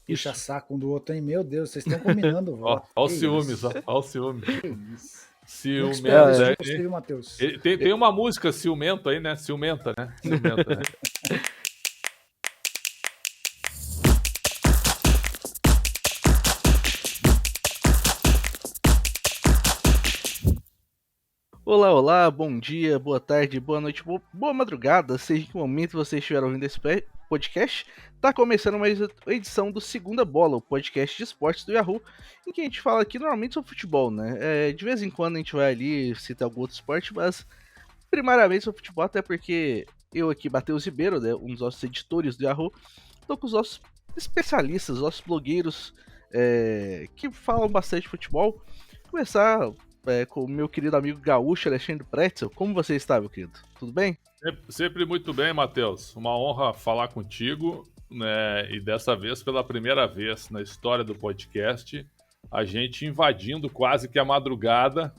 puxa saco um do outro, hein? Meu Deus, vocês estão combinando o voto. Ó os ciúmes, ó os ciúmes. Ciumento, Matheus. Tem uma música ciumento aí, né? Ciumenta, né? Ciumenta, né? Olá, olá, bom dia, boa tarde, boa noite, boa madrugada, seja em que momento vocês estiverem ouvindo esse podcast. Tá começando mais uma edição do Segunda Bola, o podcast de esportes do Yahoo, em que a gente fala aqui normalmente sobre futebol, né? De vez em quando a gente vai ali citar algum outro esporte, mas primariamente sobre futebol, até porque eu aqui, Matheus Ribeiro, né, um dos nossos editores do Yahoo, tô com os nossos especialistas, os nossos blogueiros que falam bastante de futebol. Começar com o meu querido amigo gaúcho, Alexandre Pretzel. Como você está, meu querido? Tudo bem? Sempre muito bem, Matheus. Uma honra falar contigo, né? E dessa vez, pela primeira vez na história do podcast, a gente invadindo quase que a madrugada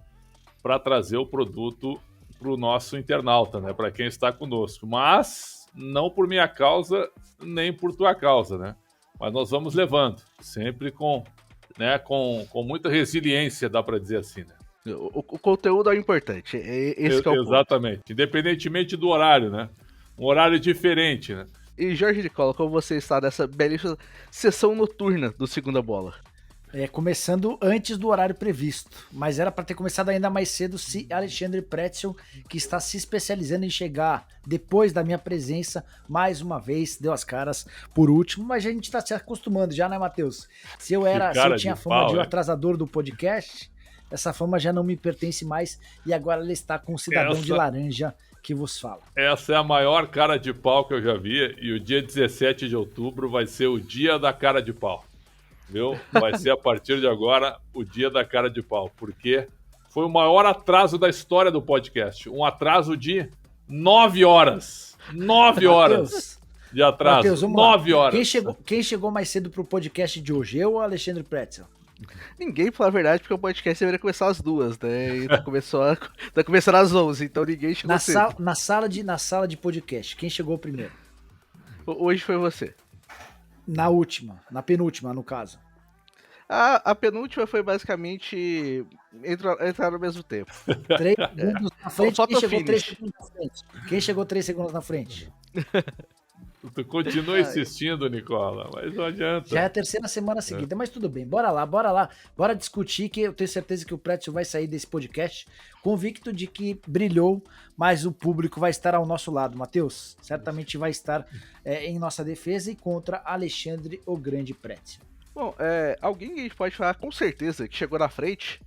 para trazer o produto para o nosso internauta, né? Para quem está conosco. Mas não por minha causa, nem por tua causa, né? Mas nós vamos levando, sempre com muita resiliência, dá para dizer assim, né? O conteúdo é importante, esse que é o Exatamente, ponto. Independentemente do horário, né? Um horário diferente, né? E Jorge de Cola, como você está nessa belíssima sessão noturna do Segunda Bola? Começando antes do horário previsto, mas era para ter começado ainda mais cedo se Alexandre Pretzel, que está se especializando em chegar depois da minha presença, mais uma vez, deu as caras por último, mas a gente está se acostumando já, né, Matheus? Se eu tinha fama de atrasador do podcast, essa fama já não me pertence mais e agora ele está com o cidadão de laranja que vos fala. Essa é a maior cara de pau que eu já vi e o dia 17 de outubro vai ser o dia da cara de pau. Viu? Vai ser a partir de agora o dia da cara de pau, porque foi o maior atraso da história do podcast. Um atraso de 9 horas. 9 horas de atraso. Matheus, 9 horas. Quem chegou mais cedo pro podcast de hoje? Eu ou Alexandre Pretzel? Ninguém, pra falar a verdade, porque o podcast deveria começar às 2, né? E tá começando às 11, então ninguém chegou cedo. Na sala de podcast, quem chegou primeiro? Hoje foi você. Na penúltima, no caso. A penúltima foi basicamente entrar ao mesmo tempo. 3 segundos na frente, quem chegou 3 segundos na frente? Quem chegou 3 segundos na frente? Tu continua insistindo, Nicola, mas não adianta. Já é a terceira semana seguida, mas tudo bem, bora lá. Bora discutir, que eu tenho certeza que o Pretzel vai sair desse podcast convicto de que brilhou, mas o público vai estar ao nosso lado, Matheus. Certamente vai estar em nossa defesa e contra Alexandre o Grande Pretzel. Bom, alguém que a gente pode falar com certeza que chegou na frente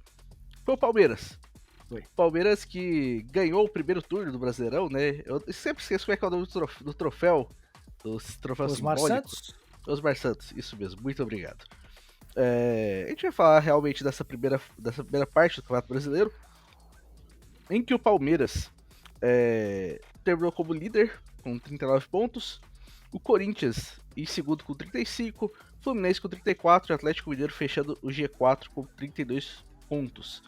foi o Palmeiras. Palmeiras que ganhou o primeiro turno do Brasileirão, né? Eu sempre esqueço como é que é o nome do troféu. Dos troféus simbólicos. Osmar Santos, isso mesmo, muito obrigado. A gente vai falar realmente dessa primeira parte do Campeonato Brasileiro, em que o Palmeiras terminou como líder com 39 pontos, o Corinthians em segundo com 35, Fluminense com 34 e o Atlético Mineiro fechando o G4 com 32 pontos.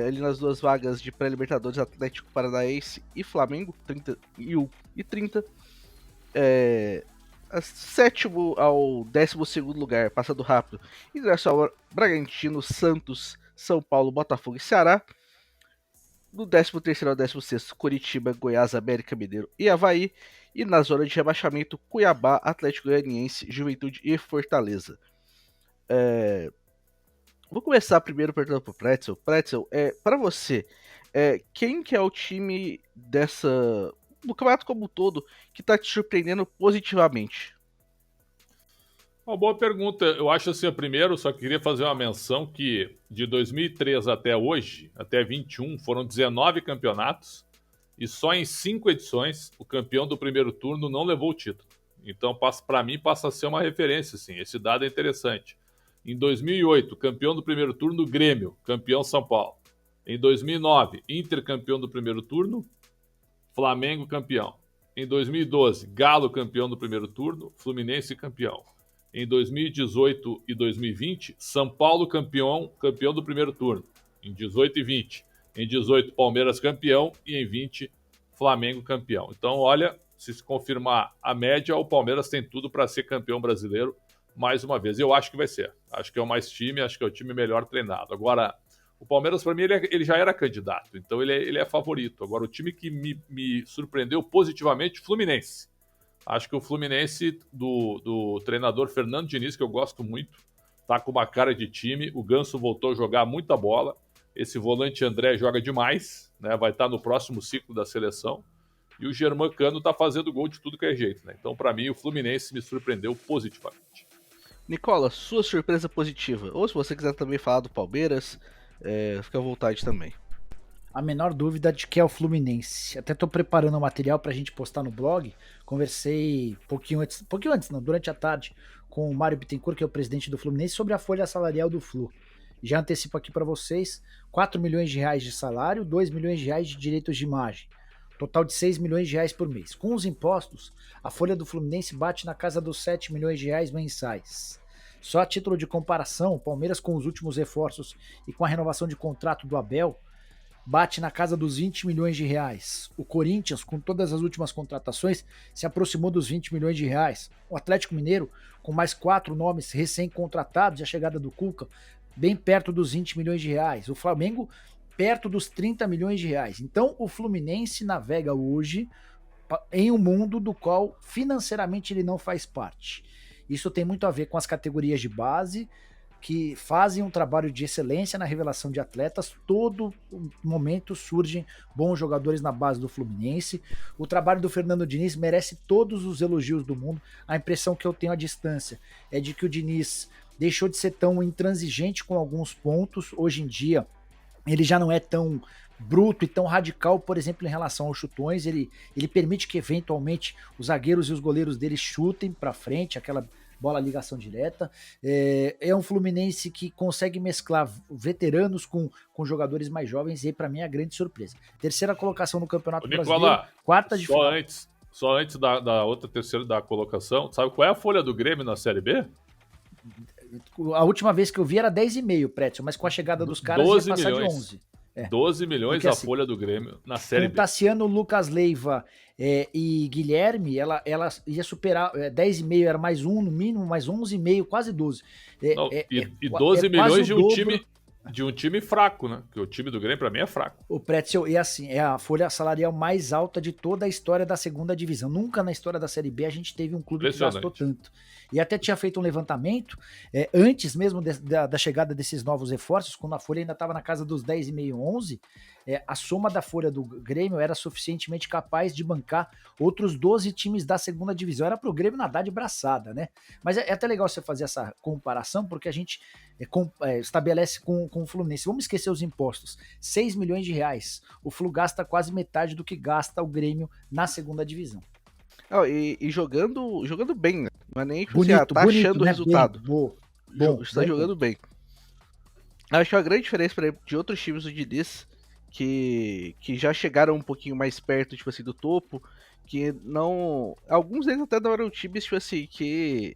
Ali nas duas vagas de pré-libertadores, Atlético Paranaense e Flamengo, 31 e 30. Sétimo ao 12º lugar, passando rápido, Internacional, Bragantino, Santos, São Paulo, Botafogo e Ceará. Do 13º ao 16º, Coritiba, Goiás, América Mineiro e Avaí. E na zona de rebaixamento, Cuiabá, Atlético Goianiense, Juventude e Fortaleza. Vou começar primeiro perguntando pro Pretzel. Pretzel, para você, quem que é o time do campeonato como um todo que tá te surpreendendo positivamente? Uma boa pergunta. Eu acho assim, primeiro, só queria fazer uma menção que de 2003 até hoje, até 21, foram 19 campeonatos e só em 5 edições o campeão do primeiro turno não levou o título. Então, para mim, passa a ser uma referência, assim. Esse dado é interessante. Em 2008, campeão do primeiro turno, Grêmio, campeão São Paulo. Em 2009, Inter campeão do primeiro turno, Flamengo campeão. Em 2012, Galo campeão do primeiro turno, Fluminense campeão. Em 2018 e 2020, São Paulo campeão do primeiro turno. Em 18 e 20. Em 18, Palmeiras campeão. E em 20, Flamengo campeão. Então, olha, se confirmar a média, o Palmeiras tem tudo para ser campeão brasileiro mais uma vez. Eu acho que vai ser. Acho que é o mais time, acho que é o time melhor treinado. Agora, o Palmeiras, para mim, ele já era candidato, então ele é favorito. Agora, o time que me surpreendeu positivamente, Fluminense. Acho que o Fluminense do treinador Fernando Diniz, que eu gosto muito, tá com uma cara de time. O Ganso voltou a jogar muita bola. Esse volante André joga demais, né? Vai estar no próximo ciclo da seleção. E o Germán Cano tá fazendo gol de tudo que é jeito, né? Então, para mim, o Fluminense me surpreendeu positivamente. Nicola, sua surpresa positiva. Ou se você quiser também falar do Palmeiras, fica à vontade também. A menor dúvida de que é o Fluminense. Até tô preparando o material pra gente postar no blog. Conversei pouquinho antes, não, durante a tarde, com o Mário Bittencourt, que é o presidente do Fluminense, sobre a folha salarial do Flu. Já antecipo aqui para vocês, 4 milhões de reais de salário, 2 milhões de reais de direitos de imagem. Total de 6 milhões de reais por mês. Com os impostos, a folha do Fluminense bate na casa dos 7 milhões de reais mensais. Só a título de comparação, o Palmeiras com os últimos reforços e com a renovação de contrato do Abel, bate na casa dos 20 milhões de reais. O Corinthians, com todas as últimas contratações, se aproximou dos 20 milhões de reais. O Atlético Mineiro, com mais 4 nomes recém-contratados e a chegada do Cuca, bem perto dos 20 milhões de reais. O Flamengo, perto dos 30 milhões de reais. Então, o Fluminense navega hoje em um mundo do qual financeiramente ele não faz parte. Isso tem muito a ver com as categorias de base, que fazem um trabalho de excelência na revelação de atletas. Todo momento surgem bons jogadores na base do Fluminense. O trabalho do Fernando Diniz merece todos os elogios do mundo. A impressão que eu tenho à distância é de que o Diniz deixou de ser tão intransigente com alguns pontos. Hoje em dia, ele já não é tão bruto e tão radical, por exemplo, em relação aos chutões. Ele permite que, eventualmente, os zagueiros e os goleiros dele chutem para frente, aquela bola ligação direta. É um Fluminense que consegue mesclar veteranos com jogadores mais jovens, e aí, para mim, é a grande surpresa. Terceira colocação no Campeonato Brasileiro, quarta de final. Só antes da outra terceira da colocação, sabe qual é a folha do Grêmio na Série B? A última vez que eu vi era 10,5, Prétio, mas com a chegada dos caras ia passar de 11. 12 milhões porque, a assim, folha do Grêmio na Série com B. Tassiano, Lucas Leiva e Guilherme, ela ia superar 10,5, era mais um no mínimo, mais 11,5, quase 12. E 12 milhões de um time fraco, né? Porque o time do Grêmio, pra mim, é fraco. O Pretzel, e assim, é a folha salarial mais alta de toda a história da segunda divisão. Nunca na história da Série B a gente teve um clube que gastou tanto. E até tinha feito um levantamento, antes mesmo da chegada desses novos reforços, quando a folha ainda estava na casa dos 10,5, 11, a soma da folha do Grêmio era suficientemente capaz de bancar outros 12 times da segunda divisão. Era pro Grêmio nadar de braçada, né? Mas é até legal você fazer essa comparação, porque a gente estabelece com o Fluminense. Vamos esquecer os impostos. 6 milhões de reais. O Flu gasta quase metade do que gasta o Grêmio na segunda divisão. E jogando bem, né? Não é nem bonito, tá bonito, achando o né? resultado. Está bom, jogando bem. Acho que é uma grande diferença, por exemplo, de outros times do Diniz que já chegaram um pouquinho mais perto, tipo assim, do topo, que não... Alguns deles até não eram times, tipo assim, que...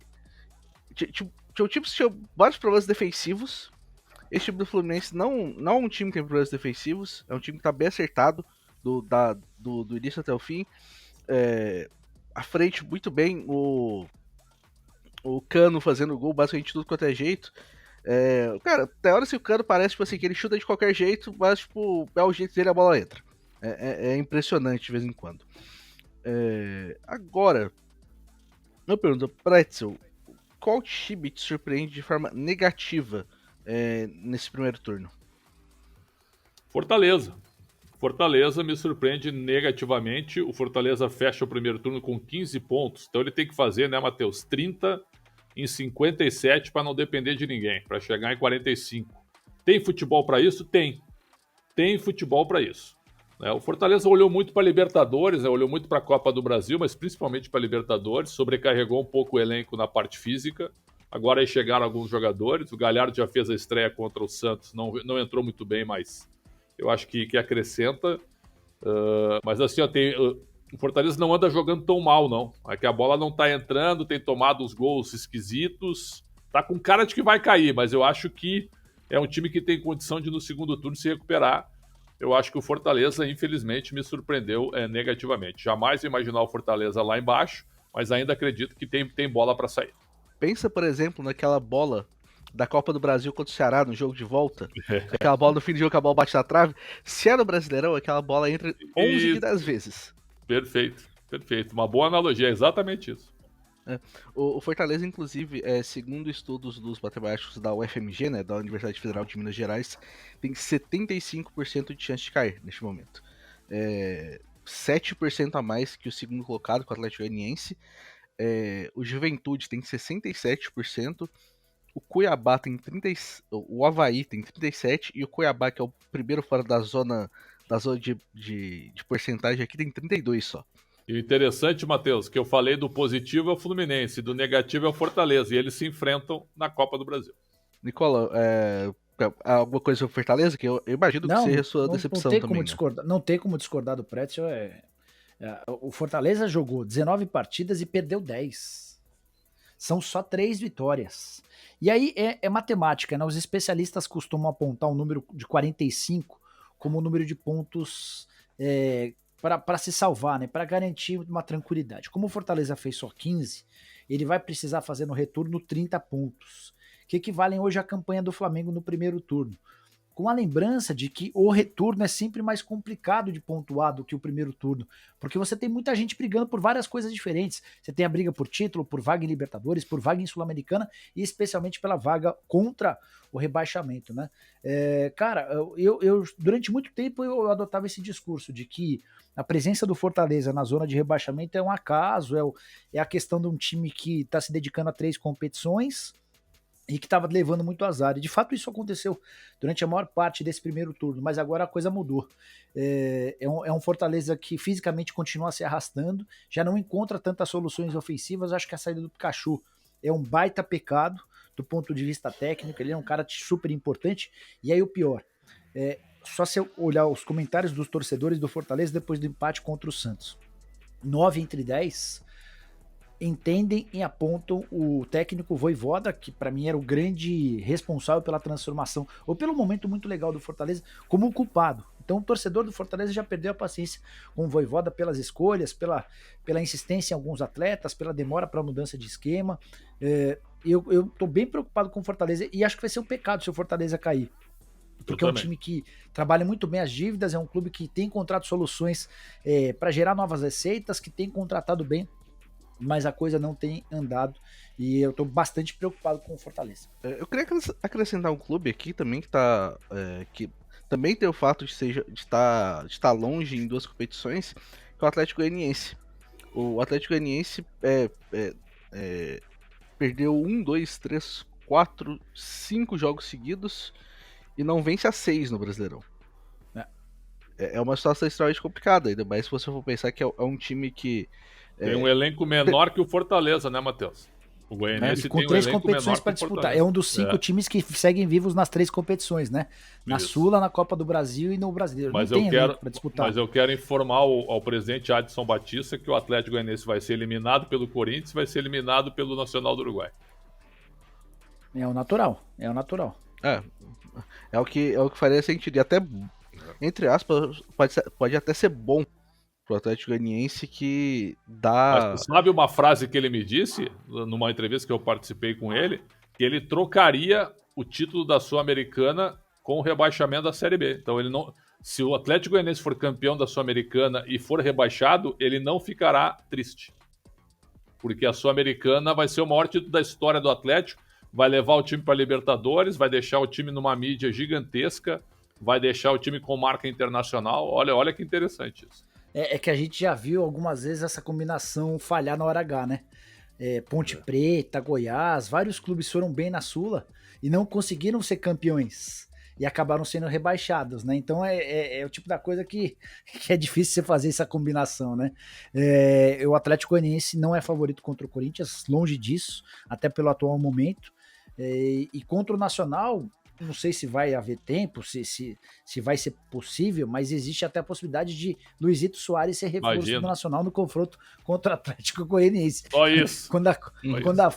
Tinham times que tinham vários problemas defensivos. Esse time do Fluminense não é um time que tem problemas defensivos, é um time que tá bem acertado do início até o fim. À frente, muito bem, o Cano fazendo gol, basicamente tudo quanto é jeito. Cara, até hora se o Cano parece tipo assim, que ele chuta de qualquer jeito, mas tipo, é o jeito dele, a bola entra. É impressionante de vez em quando. Agora, eu pergunto, Pretzel, qual time te surpreende de forma negativa nesse primeiro turno? Fortaleza me surpreende negativamente. O Fortaleza fecha o primeiro turno com 15 pontos. Então ele tem que fazer, né, Matheus? 30 em 57 para não depender de ninguém, para chegar em 45. Tem futebol para isso? Tem futebol para isso. O Fortaleza olhou muito para a Libertadores, olhou muito para a Copa do Brasil, mas principalmente para a Libertadores. Sobrecarregou um pouco o elenco na parte física. Agora aí chegaram alguns jogadores. O Galhardo já fez a estreia contra o Santos. Não entrou muito bem, mas eu acho que acrescenta. Mas assim, o Fortaleza não anda jogando tão mal, não. É que a bola não tá entrando, tem tomado uns gols esquisitos. Tá com cara de que vai cair, mas eu acho que é um time que tem condição de no segundo turno se recuperar. Eu acho que o Fortaleza, infelizmente, me surpreendeu negativamente. Jamais imaginar o Fortaleza lá embaixo, mas ainda acredito que tem bola para sair. Pensa, por exemplo, naquela bola da Copa do Brasil contra o Ceará no jogo de volta. Aquela bola no fim do jogo que a bola bate na trave. Se é no Brasileirão, aquela bola entra 11 de 10 vezes. Perfeito, perfeito. Uma boa analogia, é exatamente isso. O Fortaleza, inclusive, segundo estudos dos matemáticos da UFMG, né, da Universidade Federal de Minas Gerais, tem 75% de chance de cair neste momento. 7% a mais que o segundo colocado, com o Atlético Goianiense. O Juventude tem 67%. O Cuiabá tem 30%, o Avaí tem 37% e o Cuiabá, que é o primeiro fora da zona de porcentagem aqui, tem 32% só. E o interessante, Matheus, que eu falei do positivo é o Fluminense, do negativo é o Fortaleza, e eles se enfrentam na Copa do Brasil. Nicola, alguma coisa sobre Fortaleza? Que eu imagino que seja a sua decepção também. Não tem como discordar do Pretzel. O Fortaleza jogou 19 partidas e perdeu 10. São só 3 vitórias. E aí é matemática, né? Os especialistas costumam apontar o número de 45 como o número de pontos para se salvar, né? Para garantir uma tranquilidade. Como o Fortaleza fez só 15, ele vai precisar fazer no retorno 30 pontos, que equivalem hoje à campanha do Flamengo no primeiro turno. Com a lembrança de que o retorno é sempre mais complicado de pontuar do que o primeiro turno, porque você tem muita gente brigando por várias coisas diferentes. Você tem a briga por título, por vaga em Libertadores, por vaga em Sul-Americana e especialmente pela vaga contra o rebaixamento, né? Cara, eu durante muito tempo eu adotava esse discurso de que a presença do Fortaleza na zona de rebaixamento é um acaso, é a questão de um time que está se dedicando a 3 competições e que estava levando muito azar. E de fato isso aconteceu durante a maior parte desse primeiro turno, mas agora a coisa mudou. É um Fortaleza que fisicamente continua se arrastando, já não encontra tantas soluções ofensivas. Acho que a saída do Pikachu é um baita pecado do ponto de vista técnico, ele é um cara super importante. E aí o pior, só se eu olhar os comentários dos torcedores do Fortaleza depois do empate contra o Santos, 9 entre 10 entendem e apontam o técnico Vojvoda, que para mim era o grande responsável pela transformação, ou pelo momento muito legal do Fortaleza, como o culpado. Então o torcedor do Fortaleza já perdeu a paciência com o Vojvoda pelas escolhas, pela insistência em alguns atletas, pela demora para mudança de esquema. Eu tô bem preocupado com o Fortaleza e acho que vai ser um pecado se o Fortaleza cair. Porque é um time que trabalha muito bem as dívidas, é um clube que tem encontrado soluções para gerar novas receitas, que tem contratado bem, mas a coisa não tem andado e eu tô bastante preocupado com o Fortaleza. Eu queria acrescentar um clube aqui também que também tem o fato de estar longe em 2 competições, que é o Atlético Goianiense. O Atlético Goianiense perdeu 1, 2, 3, 4, 5 jogos seguidos e não vence a 6 no Brasileirão. É uma situação extremamente complicada, ainda mais se você for pensar que é um time que tem um elenco menor que o Fortaleza, né, Matheus? O Goianiense com tem 3 um elenco competições para disputar. É um dos 5 times que seguem vivos nas 3 competições, né? Na Sula, na Copa do Brasil e no Brasileiro. Mas não tem elenco para disputar. Mas eu quero informar ao presidente Adson Batista que o Atlético Goianiense vai ser eliminado pelo Corinthians, vai ser eliminado pelo Nacional do Uruguai. É o natural. É o que faria sentido. E até, entre aspas, pode até ser bom pro Atlético Goianiense que dá... Mas sabe uma frase que ele me disse numa entrevista que eu participei com ele? Que ele trocaria o título da Sul-Americana com o rebaixamento da Série B. Então ele não... Se o Atlético Goianiense for campeão da Sul-Americana e for rebaixado, ele não ficará triste. Porque a Sul-Americana vai ser o maior título da história do Atlético, vai levar o time para Libertadores, vai deixar o time numa mídia gigantesca, vai deixar o time com marca internacional. Olha que interessante isso. É que a gente já viu algumas vezes essa combinação falhar na hora H, né? Ponte Preta, Goiás, vários clubes foram bem na Sula e não conseguiram ser campeões e acabaram sendo rebaixados, né? Então é o tipo da coisa que é difícil você fazer essa combinação, né? O Atlético Goianiense não é favorito contra o Corinthians, longe disso, até pelo atual momento. E contra o Nacional, não sei se vai haver tempo, se vai ser possível, mas existe até a possibilidade de Luizito Soares ser reforço do Nacional no confronto contra o Atlético Goianiense. Só isso. Quando a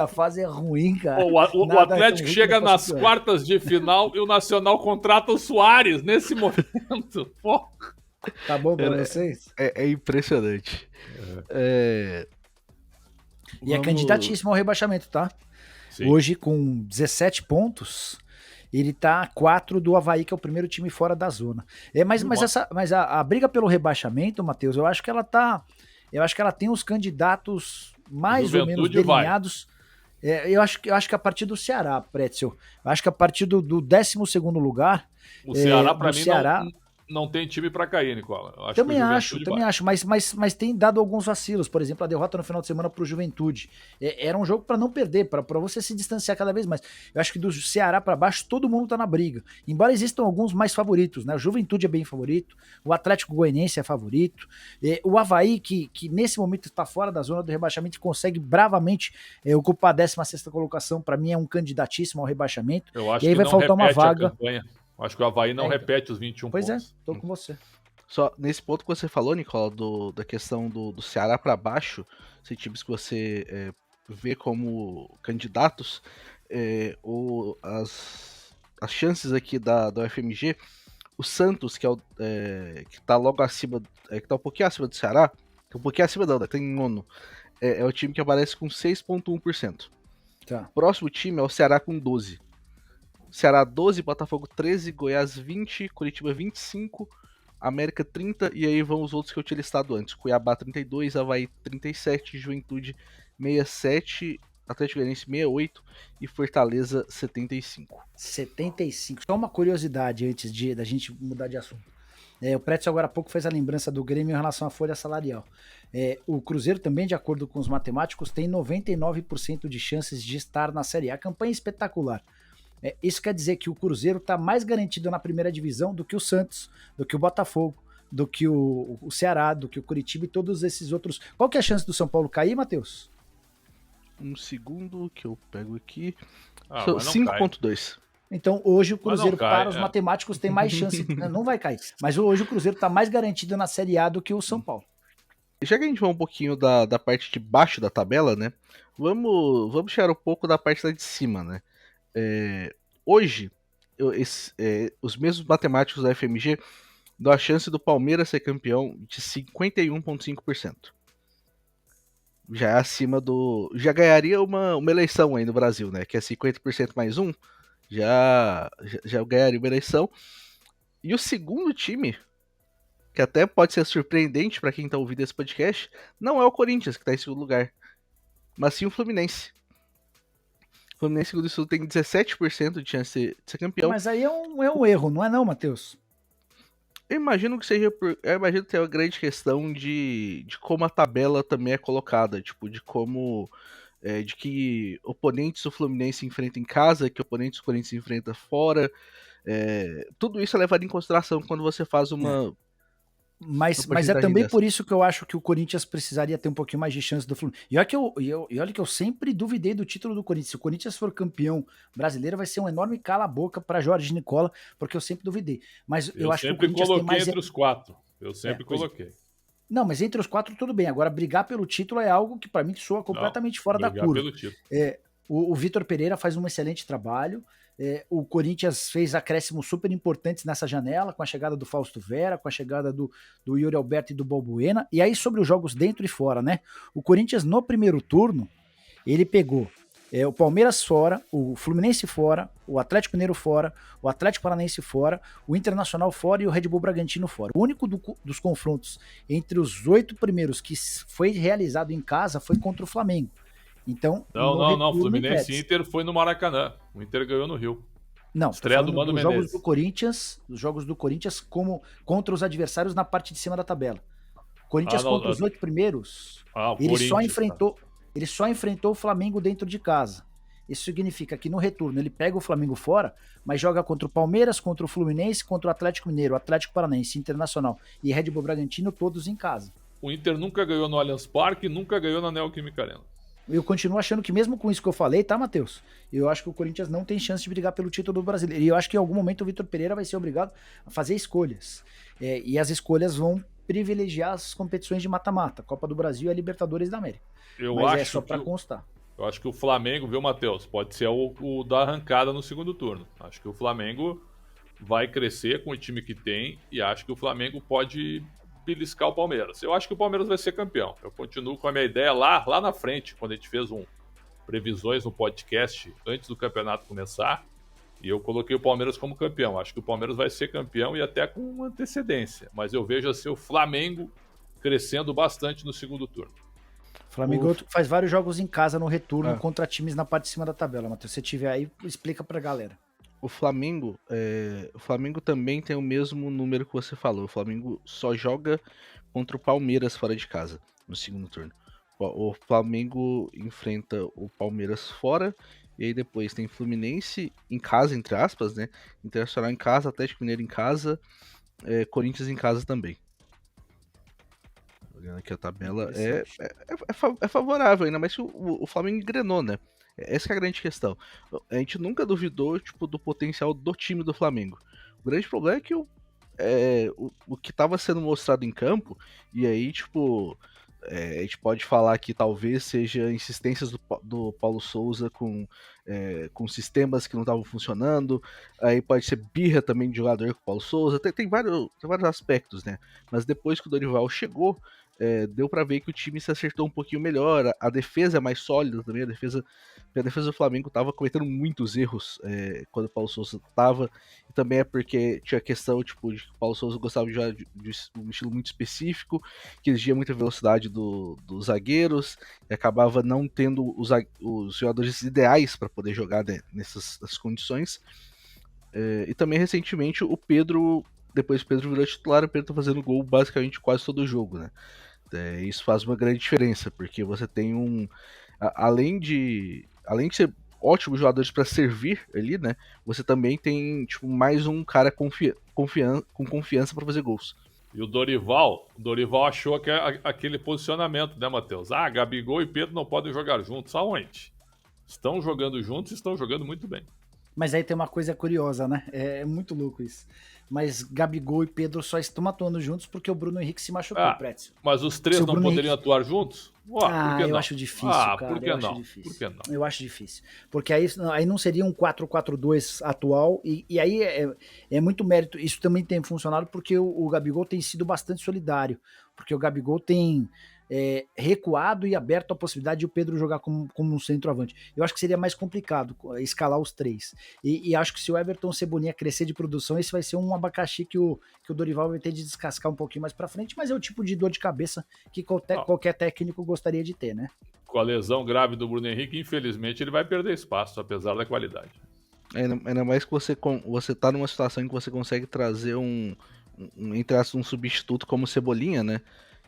fase é ruim, cara. O Atlético chega nas quartas de final e o Nacional contrata o Soares nesse momento. Pô. Tá bom pra vocês? É impressionante. E é candidatíssimo ao rebaixamento, tá? Sim. Hoje, com 17 pontos, ele tá a 4 do Avaí, que é o primeiro time fora da zona. Mas a briga pelo rebaixamento, Matheus, eu acho que ela tem os candidatos mais ou menos delineados. Eu acho que a partir do Ceará, Pretzel. Eu acho que a partir do 12º lugar. O Ceará, para mim, não tem time para cair, Nicola. Eu acho também acho, mas tem dado alguns vacilos. Por exemplo, a derrota no final de semana pro Juventude. Era um jogo para não perder, para você se distanciar cada vez mais. Eu acho que do Ceará para baixo todo mundo tá na briga. Embora existam alguns mais favoritos, né? O Juventude é bem favorito, o Atlético Goianiense é favorito, o Avaí, que nesse momento está fora da zona do rebaixamento, consegue bravamente ocupar a 16ª colocação. Para mim é um candidatíssimo ao rebaixamento. Eu acho e aí que vai faltar uma vaga. Acho que o Avaí não repete os 21 pontos. Pois é, tô com você. Só nesse ponto que você falou, Nicola, da questão do Ceará para baixo, esses times que você vê como candidatos, as chances aqui da UFMG, o Santos, que tá logo acima, que tá um pouquinho acima do Ceará, um pouquinho acima não, tá em nono, é o time que aparece com 6,1%. Tá. Próximo time é o Ceará com 12%. Ceará 12, Botafogo 13, Goiás 20, Curitiba 25, América 30, e aí vão os outros que eu tinha listado antes. Cuiabá 32, Avaí 37, Juventude 67, Atlético Goianiense 68 e Fortaleza 75. 75. Só uma curiosidade antes da gente mudar de assunto. O Pretzel agora há pouco fez a lembrança do Grêmio em relação à folha salarial. O Cruzeiro também, de acordo com os matemáticos, tem 99% de chances de estar na Série A. A campanha é espetacular. Isso quer dizer que o Cruzeiro está mais garantido na primeira divisão do que o Santos, do que o Botafogo, do que o Ceará, do que o Curitiba e todos esses outros. Qual que é a chance do São Paulo cair, Matheus? Um segundo que eu pego aqui. 5,2. Então hoje o Cruzeiro, para os matemáticos, tem mais chance. Não vai cair. Mas hoje o Cruzeiro está mais garantido na Série A do que o São Paulo. Já que a gente vai um pouquinho da parte de baixo da tabela, né? Vamos chegar um pouco da parte lá de cima, né? Hoje, os mesmos matemáticos da FMG dão a chance do Palmeiras ser campeão de 51,5%. Já é acima do... Já ganharia uma eleição aí no Brasil, né? Que é 50% mais um. Já ganharia uma eleição. E o segundo time, que até pode ser surpreendente para quem está ouvindo esse podcast, não é o Corinthians, que está em segundo lugar, mas sim o Fluminense. O Fluminense, segundo isso, tem 17% de chance de ser campeão. Mas aí é um erro, não é não, Matheus? Eu imagino que seja eu imagino que tem uma grande questão de como a tabela também é colocada, tipo, de como de que oponentes do Fluminense enfrentam em casa, que oponentes do Corinthians enfrentam fora. Tudo isso é levado em consideração quando você faz uma... Mas é também por isso que eu acho que o Corinthians precisaria ter um pouquinho mais de chance do Fluminense. E olha que eu sempre duvidei do título do Corinthians. Se o Corinthians for campeão brasileiro, vai ser um enorme cala-boca para Jorge Nicola, porque eu sempre duvidei. Mas eu acho que o Corinthians tem mais... entre os quatro. Eu sempre coloquei. Não, mas entre os quatro tudo bem. Agora, brigar pelo título é algo que para mim soa completamente fora da curva. Pelo título. O Vitor Pereira faz um excelente trabalho. O Corinthians fez acréscimos super importantes nessa janela, com a chegada do Fausto Vera, com a chegada do Yuri Alberto e do Balbuena. E aí, sobre os jogos dentro e fora, né? O Corinthians, no primeiro turno, ele pegou o Palmeiras fora, o Fluminense fora, o Atlético Mineiro fora, o Atlético Paranaense fora, o Internacional fora e o Red Bull Bragantino fora. O único dos confrontos entre os 8 primeiros que foi realizado em casa foi contra o Flamengo. Então, não. Fluminense e Inter foi no Maracanã. O Inter ganhou no Rio. Não, estreia do Mano Menezes. Os jogos do Corinthians como contra os adversários na parte de cima da tabela. Corinthians contra os 8 primeiros, ele só enfrentou o Flamengo dentro de casa. Isso significa que no retorno ele pega o Flamengo fora, mas joga contra o Palmeiras, contra o Fluminense, contra o Atlético Mineiro, Atlético Paranaense, Internacional e Red Bull Bragantino, todos em casa. O Inter nunca ganhou no Allianz Parque, nunca ganhou na Neoquímica Arena. Eu continuo achando que mesmo com isso que eu falei, tá, Matheus? Eu acho que o Corinthians não tem chance de brigar pelo título do Brasileiro. E eu acho que em algum momento o Vitor Pereira vai ser obrigado a fazer escolhas. E as escolhas vão privilegiar as competições de mata-mata, Copa do Brasil e a Libertadores da América. Mas é só pra constar. Eu acho que o Flamengo, viu, Matheus? Pode ser o da arrancada no segundo turno. Acho que o Flamengo vai crescer com o time que tem e acho que o Flamengo pode beliscar o Palmeiras. Eu acho que o Palmeiras vai ser campeão. Eu continuo com a minha ideia lá na frente, quando a gente fez previsões no podcast antes do campeonato começar, e eu coloquei o Palmeiras como campeão. Acho que o Palmeiras vai ser campeão e até com antecedência. Mas eu vejo assim o Flamengo crescendo bastante no segundo turno. O Flamengo faz vários jogos em casa no retorno contra times na parte de cima da tabela, Matheus. Se você tiver aí, explica pra galera. O Flamengo também tem o mesmo número que você falou. O Flamengo só joga contra o Palmeiras fora de casa no segundo turno. O Flamengo enfrenta o Palmeiras fora, e aí depois tem Fluminense em casa, entre aspas, né? Internacional em casa, Atlético Mineiro em casa, Corinthians em casa também. Olhando aqui a tabela, é favorável, ainda mais que o Flamengo engrenou, né? Essa é a grande questão. A gente nunca duvidou, tipo, do potencial do time do Flamengo. O grande problema é que o que estava sendo mostrado em campo, e aí, tipo, a gente pode falar que talvez seja insistências do Paulo Souza com sistemas que não estavam funcionando, aí pode ser birra também de jogador com o Paulo Souza, tem vários aspectos, né? Mas depois que o Dorival chegou, deu pra ver que o time se acertou um pouquinho melhor, a defesa é mais sólida também, a defesa do Flamengo tava cometendo muitos erros quando o Paulo Souza tava, e também é porque tinha a questão, tipo, de que o Paulo Souza gostava de jogar de um estilo muito específico, que exigia muita velocidade dos zagueiros, e acabava não tendo os jogadores ideais para poder jogar nessas condições. E também recentemente o Pedro, depois que o Pedro virou titular, o Pedro tá fazendo gol basicamente quase todo o jogo, né? Isso faz uma grande diferença, porque você tem além de ser ótimos jogadores para servir ali, né? Você também tem, tipo, mais um cara com confiança para fazer gols. E o Dorival achou que aquele posicionamento, né, Matheus? Gabigol e Pedro não podem jogar juntos. Aonde? Estão jogando juntos e estão jogando muito bem. Mas aí tem uma coisa curiosa, né? É muito louco isso. Mas Gabigol e Pedro só estão atuando juntos porque o Bruno Henrique se machucou, Prétio. Mas os três não poderiam atuar juntos? Por que não? Eu acho difícil, cara. Por que não? Por que não? Eu acho difícil. Porque aí não seria um 4-4-2 atual, e aí é muito mérito. Isso também tem funcionado porque o Gabigol tem sido bastante solidário. Porque o Gabigol tem recuado e aberto a possibilidade de o Pedro jogar como um centroavante. Eu acho que seria mais complicado escalar os três. E acho que se o Everton Cebolinha crescer de produção, esse vai ser um abacaxi que o Dorival vai ter de descascar um pouquinho mais pra frente, mas é o tipo de dor de cabeça que qualquer técnico gostaria de ter, né? Com a lesão grave do Bruno Henrique, infelizmente ele vai perder espaço, apesar da qualidade. Ainda mais que você tá numa situação em que você consegue trazer entre aspas, um substituto como Cebolinha, né?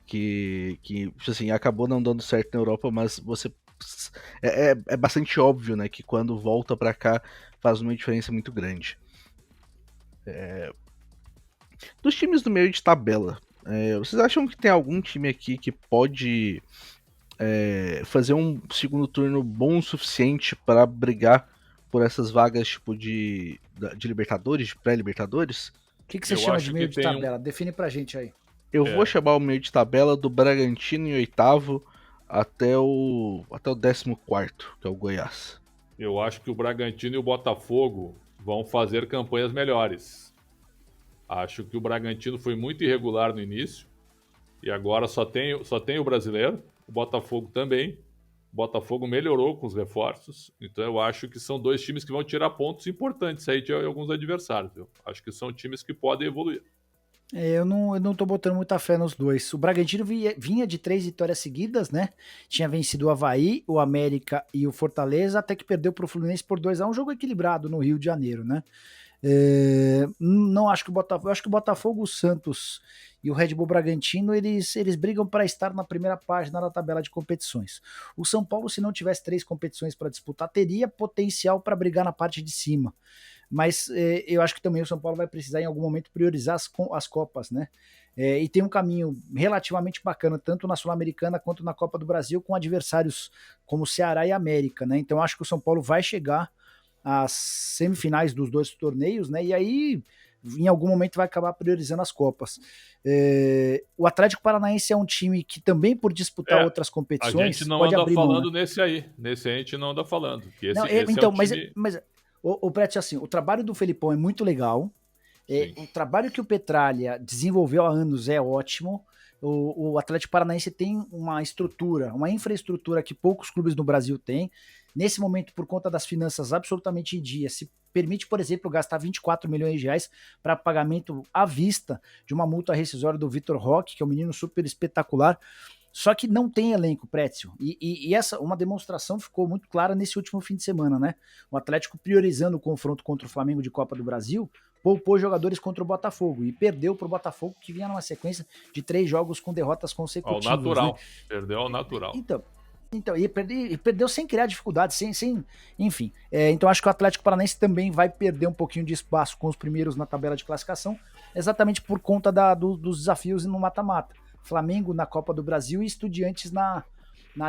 Que assim, acabou não dando certo na Europa, mas você é bastante óbvio, né, que quando volta pra cá faz uma diferença muito grande. Dos times do meio de tabela, vocês acham que tem algum time aqui que pode fazer um segundo turno bom o suficiente para brigar por essas vagas tipo de Libertadores, de pré-Libertadores? O que você chama de meio de tabela? Define pra gente aí. Eu vou chamar o meio de tabela do Bragantino em oitavo até o 14º, que é o Goiás. Eu acho que o Bragantino e o Botafogo vão fazer campanhas melhores. Acho que o Bragantino foi muito irregular no início e agora só tem o brasileiro, o Botafogo também. O Botafogo melhorou com os reforços, então eu acho que são dois times que vão tirar pontos importantes aí de alguns adversários. Acho que são times que podem evoluir. Eu não tô botando muita fé nos dois. O Bragantino vinha de 3 vitórias seguidas, né? Tinha vencido o Avaí, o América e o Fortaleza, até que perdeu pro Fluminense por 2-1, um jogo equilibrado no Rio de Janeiro, né? Não acho que o Botafogo. Eu acho que o Botafogo, o Santos e o Red Bull Bragantino, eles brigam para estar na primeira página da tabela de competições. O São Paulo, se não tivesse 3 competições para disputar, teria potencial para brigar na parte de cima. Mas eu acho que também o São Paulo vai precisar em algum momento priorizar as Copas, né? E tem um caminho relativamente bacana, tanto na Sul-Americana quanto na Copa do Brasil, com adversários como Ceará e América, né? Então acho que o São Paulo vai chegar às semifinais dos 2 torneios, né? E aí, em algum momento, vai acabar priorizando as Copas. O Atlético Paranaense é um time que também, por disputar outras competições, a gente não pode anda abrir falando mão, né? Nesse aí. Nesse a gente não anda falando. Que Não, esse então, é o time... mas o Prédio, assim, o trabalho do Felipão é muito legal. O trabalho que o Petralha desenvolveu há anos é ótimo. O Atlético Paranaense tem uma estrutura, uma infraestrutura que poucos clubes no Brasil têm. Nesse momento, por conta das finanças absolutamente em dia, se permite, por exemplo, gastar 24 milhões de reais para pagamento à vista de uma multa rescisória do Vitor Roque, que é um menino super espetacular. Só que não tem elenco, Prétzio. E essa uma demonstração ficou muito clara nesse último fim de semana, né? O Atlético priorizando o confronto contra o Flamengo de Copa do Brasil, poupou jogadores contra o Botafogo e perdeu para o Botafogo, que vinha numa sequência de 3 jogos com derrotas consecutivas. Ao natural. Né? Perdeu ao natural. Então e perdeu sem criar dificuldade, enfim. Então acho que o Atlético Paranaense também vai perder um pouquinho de espaço com os primeiros na tabela de classificação, exatamente por conta dos desafios no mata-mata. Flamengo na Copa do Brasil e Estudiantes na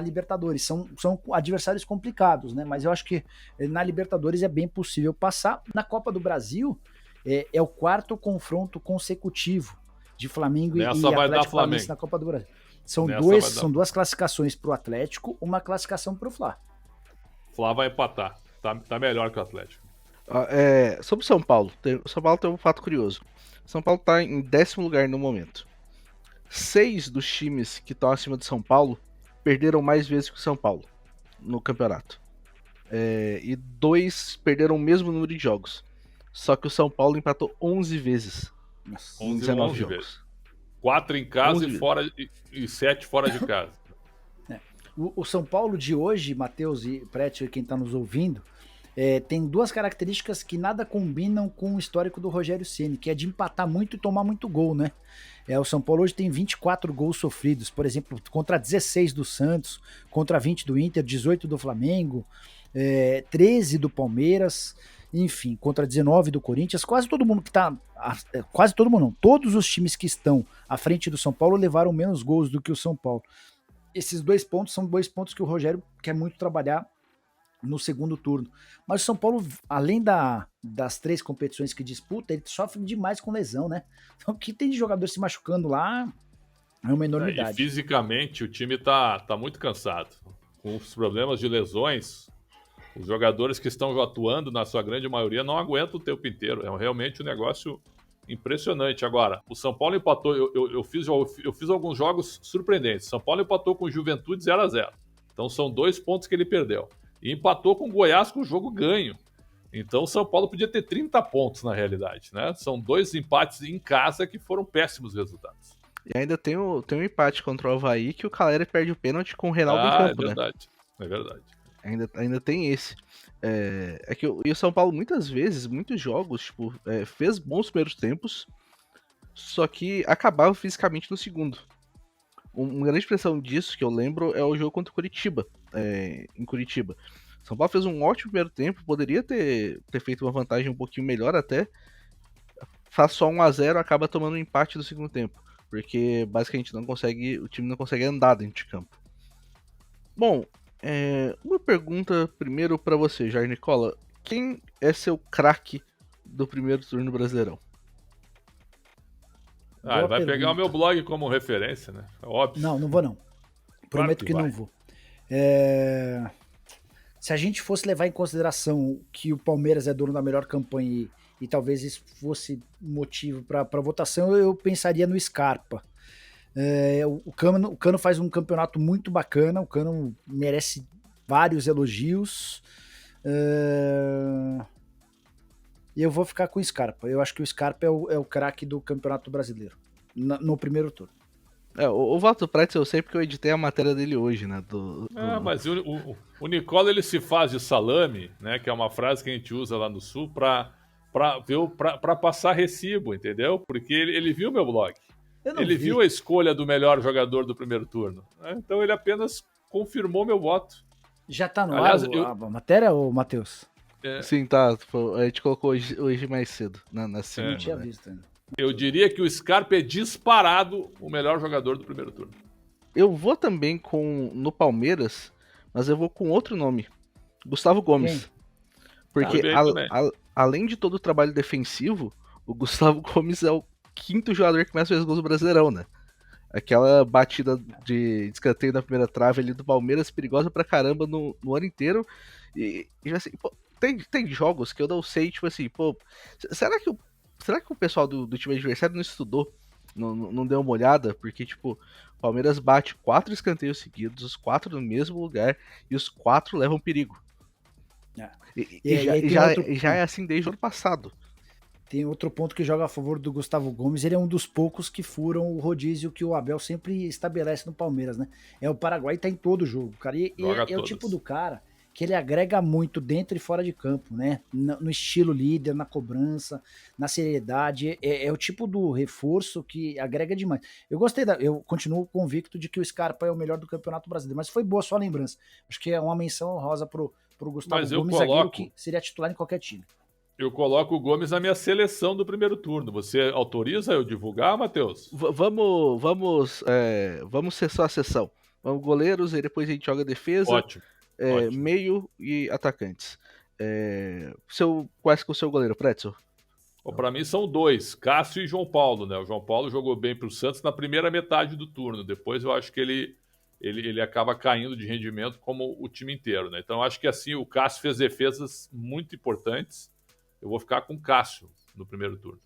Libertadores. São adversários complicados, né? Mas eu acho que na Libertadores é bem possível passar. Na Copa do Brasil é o 4º confronto consecutivo de Flamengo e Atlético Paranaense na Copa do Brasil. São duas classificações para o Atlético, uma classificação para o Fla. Fla vai empatar. Tá melhor que o Atlético. Sobre o São Paulo. O São Paulo tem um fato curioso. São Paulo está em 10º lugar no momento. 6 dos times que estão acima de São Paulo perderam mais vezes que o São Paulo no campeonato. E 2 perderam o mesmo número de jogos. Só que o São Paulo empatou 11 vezes em 19 jogos. Vezes. 4 em casa e 7 fora de casa. O São Paulo de hoje, Matheus e Prétio, quem está nos ouvindo, tem 2 características que nada combinam com o histórico do Rogério Ceni, que é de empatar muito e tomar muito gol, né? O São Paulo hoje tem 24 gols sofridos, por exemplo, contra 16 do Santos, contra 20 do Inter, 18 do Flamengo, 13 do Palmeiras, enfim, contra 19 do Corinthians. Quase todo mundo que tá. Quase todo mundo não. Todos os times que estão à frente do São Paulo levaram menos gols do que o São Paulo. Esses 2 pontos são 2 pontos que o Rogério quer muito trabalhar no segundo turno. Mas o São Paulo, além das 3 competições que disputa, ele sofre demais com lesão, né? Então o que tem de jogador se machucando lá é uma enormidade. E fisicamente o time tá muito cansado. Com os problemas de lesões, os jogadores que estão atuando, na sua grande maioria, não aguentam o tempo inteiro. É realmente um negócio impressionante. Agora, o São Paulo empatou, eu fiz alguns jogos surpreendentes. São Paulo empatou com o Juventude 0-0. Então são 2 pontos que ele perdeu. E empatou com o Goiás com o jogo ganho. Então o São Paulo podia ter 30 pontos na realidade, né? São 2 empates em casa que foram péssimos resultados. E ainda tem um empate contra o Avaí que o Caleri perde o pênalti com o Reinaldo em campo, né? É verdade. Ainda tem esse. Que o São Paulo muitas vezes, muitos jogos, tipo, fez bons primeiros tempos, só que acabava fisicamente no segundo. Uma grande expressão disso que eu lembro é o jogo contra o Curitiba, em Curitiba. São Paulo fez um ótimo primeiro tempo, poderia ter feito uma vantagem um pouquinho melhor até. Faz só 1-0, acaba tomando um empate no segundo tempo, porque basicamente o time não consegue andar dentro de campo. Bom, uma pergunta primeiro para você, Jair Nicola. Quem é seu craque do primeiro turno do Brasileirão? Ele vai pegar o meu blog como referência, né? É óbvio. Não vou não. Prometo que não vou. Se a gente fosse levar em consideração que o Palmeiras é dono da melhor campanha e talvez isso fosse motivo para votação, eu pensaria no Scarpa. O Cano faz um campeonato muito bacana, o Cano merece vários elogios. E eu vou ficar com o Scarpa. Eu acho que o Scarpa é o craque do Campeonato Brasileiro, no primeiro turno. O voto Pretzel eu sei porque eu editei a matéria dele hoje, né? Mas o Nicola ele se faz de salame, né? Que é uma frase que a gente usa lá no Sul para passar recibo, entendeu? Porque ele viu meu blog. Ele viu a escolha do melhor jogador do primeiro turno. Né? Então ele apenas confirmou meu voto. Já tá no ar a matéria, ô Matheus? Sim, tá. A gente colocou hoje mais cedo. Na segunda, não tinha visto ainda. Eu diria que o Scarpa é disparado o melhor jogador do primeiro turno. Eu vou também no Palmeiras, mas eu vou com outro nome. Gustavo Gomes. Quem? Porque além de todo o trabalho defensivo, o Gustavo Gomes é o 5º jogador que mais fez gols do Brasileirão, né? Aquela batida de escanteio na primeira trave ali do Palmeiras, perigosa pra caramba no ano inteiro. E assim, pô, tem jogos que eu não sei, tipo assim, pô, será que o pessoal do time adversário não estudou não deu uma olhada, porque, tipo, o Palmeiras bate 4 escanteios seguidos, os 4 no mesmo lugar, e os 4 levam perigo. É. E já é assim desde o ano passado. Tem outro ponto que joga a favor do Gustavo Gomes, ele é um dos poucos que furam o rodízio que o Abel sempre estabelece no Palmeiras, né? É o Paraguai, tá em todo jogo, cara. E é o tipo do cara que ele agrega muito dentro e fora de campo, né? No estilo líder, na cobrança, na seriedade. É o tipo do reforço que agrega demais. Eu continuo convicto de que o Scarpa é o melhor do Campeonato Brasileiro, mas foi boa sua lembrança. Acho que é uma menção honrosa pro Gustavo Gomes, zagueiro que seria titular em qualquer time. Eu coloco o Gomes na minha seleção do primeiro turno. Você autoriza eu divulgar, Matheus? Vamos ser só a sessão. Vamos goleiros, e depois a gente joga defesa, Ótimo. meio e atacantes. Qual é o seu goleiro, Pretzel? Para mim são 2, Cássio e João Paulo, né? O João Paulo jogou bem pro Santos na primeira metade do turno. Depois eu acho que ele acaba caindo de rendimento como o time inteiro, né? Então eu acho que assim o Cássio fez defesas muito importantes. Eu vou ficar com o Cássio no primeiro turno.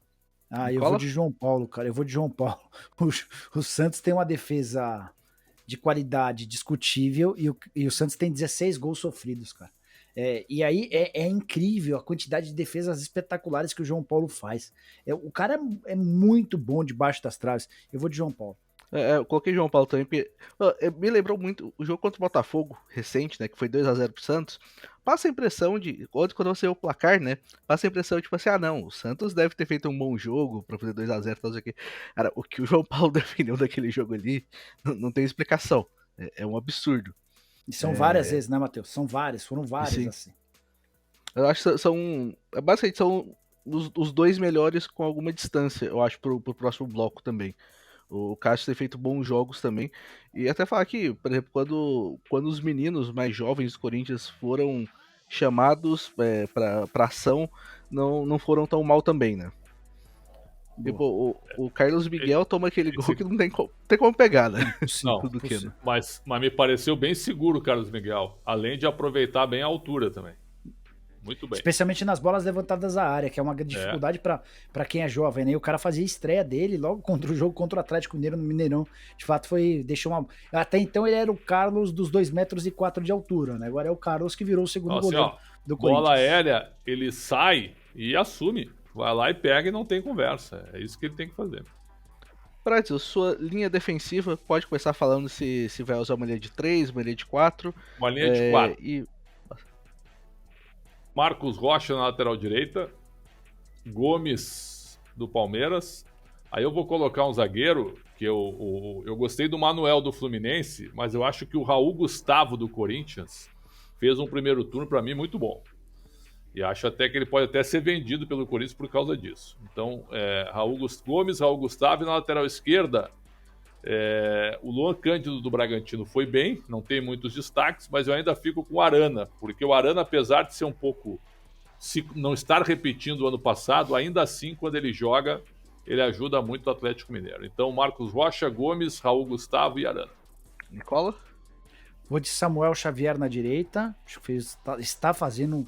Eu vou de João Paulo, cara. Eu vou de João Paulo. O Santos tem uma defesa de qualidade discutível e o Santos tem 16 gols sofridos, cara. E aí é incrível a quantidade de defesas espetaculares que o João Paulo faz. O cara é muito bom debaixo das traves. Eu vou de João Paulo. Eu coloquei João Paulo também, porque me lembrou muito o jogo contra o Botafogo, recente, né, que foi 2-0 pro Santos. Passa a impressão de, quando você vê o placar, né, passa a impressão, tipo assim, não, o Santos deve ter feito um bom jogo pra fazer 2-0, tal, aqui. Cara, o que o João Paulo defendeu daquele jogo ali, não tem explicação. É um absurdo. E são várias vezes, né, Matheus? Foram várias, sim. assim. Eu acho que basicamente são os 2 melhores com alguma distância, eu acho, pro próximo bloco também. O Cássio tem feito bons jogos também. E até falar que, por exemplo, quando os meninos mais jovens do Corinthians foram chamados para ação, não foram tão mal também, né? Tipo, o Carlos Miguel toma aquele gol que não tem como pegar, né? Mas me pareceu bem seguro o Carlos Miguel. Além de aproveitar bem a altura também. Muito bem. Especialmente nas bolas levantadas à área, que é uma dificuldade para quem é jovem, né? E o cara fazia estreia dele logo contra o jogo contra o Atlético Mineiro no Mineirão. De fato, até então ele era o Carlos dos 2,4 metros de altura, né? Agora é o Carlos que virou o segundo goleiro do Corinthians. Bola aérea, ele sai e assume. Vai lá e pega e não tem conversa. É isso que ele tem que fazer. Pretzel, sua linha defensiva, pode começar falando se vai usar uma linha de 3, uma linha de 4. Uma linha de 4. Marcos Rocha na lateral direita, Gomes do Palmeiras. Aí eu vou colocar um zagueiro, que eu gostei do Manuel do Fluminense, mas eu acho que o Raul Gustavo do Corinthians fez um primeiro turno para mim muito bom. E acho até que ele pode até ser vendido pelo Corinthians por causa disso. Então, Gomes, Raul Gustavo, e na lateral esquerda, o Luan Cândido do Bragantino foi bem, não tem muitos destaques, mas eu ainda fico com o Arana, porque o Arana, apesar de ser um pouco, não estar repetindo o ano passado, ainda assim, quando ele joga, ele ajuda muito o Atlético Mineiro. Então, Marcos Rocha, Gomes, Raul Gustavo e Arana. Nicola? Vou de Samuel Xavier na direita, acho que está fazendo um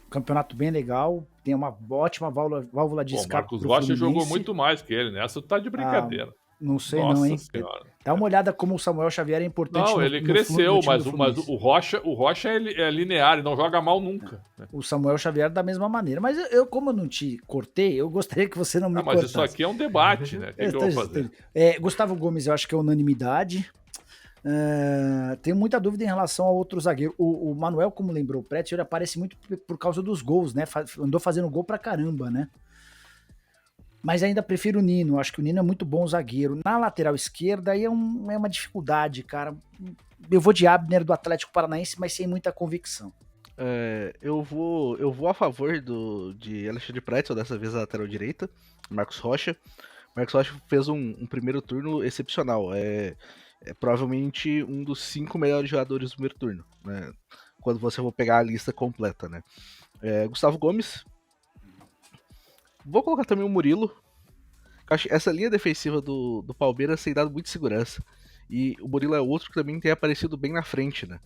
campeonato bem legal, tem uma ótima válvula de escape. Marcos Rocha jogou muito mais que ele, né? Essa tá de brincadeira. Não sei não, hein? Senhora. Dá uma olhada como o Samuel Xavier é importante. Não, ele cresceu, mas o Rocha é linear, ele não joga mal nunca. Né? O Samuel Xavier da mesma maneira. Mas como eu não te cortei, eu gostaria que você não me cortasse. Mas isso aqui é um debate, né? O que eu vou fazer? Gustavo Gomes, eu acho que é unanimidade. Tenho muita dúvida em relação ao outro zagueiro. O Manuel, como lembrou o Pretzel, ele aparece muito por causa dos gols, né? Andou fazendo gol pra caramba, né? Mas ainda prefiro o Nino. Acho que o Nino é muito bom zagueiro. Na lateral esquerda aí é uma dificuldade, cara. Eu vou de Abner do Atlético Paranaense, mas sem muita convicção. Eu vou a favor de Alexandre Pretzel, dessa vez a lateral direita, Marcos Rocha. Marcos Rocha fez um primeiro turno excepcional. É provavelmente um dos 5 melhores jogadores do primeiro turno, né? Quando você for pegar a lista completa, né? Gustavo Gomes. Vou colocar também o Murilo. Acho que essa linha defensiva do Palmeiras tem dado muita segurança. E o Murilo é outro que também tem aparecido bem na frente, né?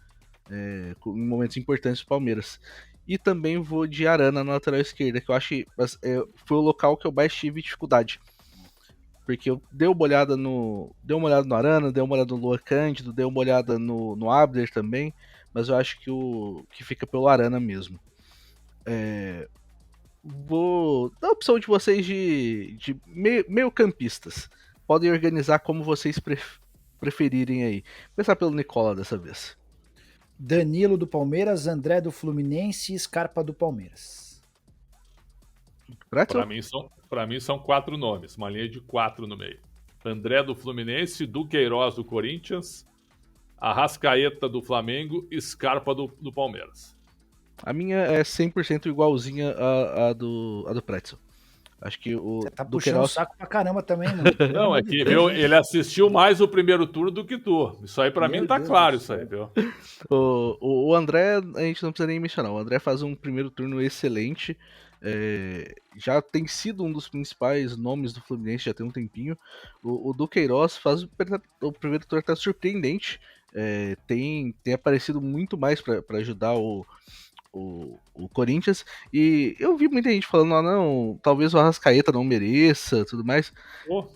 Em momentos importantes do Palmeiras. E também vou de Arana na lateral esquerda, que eu acho que foi o local que eu mais tive dificuldade. porque eu dei uma olhada no Arana, dei uma olhada no Luan Cândido, dei uma olhada no Abder também, mas eu acho que fica pelo Arana mesmo. Vou dar a opção de vocês de meio campistas. Podem organizar como vocês preferirem aí. Vou começar pelo Nicola dessa vez. Danilo do Palmeiras, André do Fluminense e Scarpa do Palmeiras. Para mim são 4 nomes, uma linha de 4 no meio. André do Fluminense, Duqueiroz do Corinthians, Arrascaeta do Flamengo e Scarpa do Palmeiras. A minha é 100% igualzinha à do Pretzel. Acho que o Você tá puxando Duqueiroz... o saco pra caramba também, mano. Não, é que viu, ele assistiu mais o primeiro turno do que tu. Isso aí pra mim tá Deus claro, do isso aí, viu? O André, a gente não precisa nem mencionar. O André faz um primeiro turno excelente. Já tem sido um dos principais nomes do Fluminense, já tem um tempinho. O Duqueiroz faz o primeiro turno até surpreendente. Tem aparecido muito mais para ajudar o Corinthians, e eu vi muita gente falando, não, talvez o Arrascaeta não mereça, tudo mais.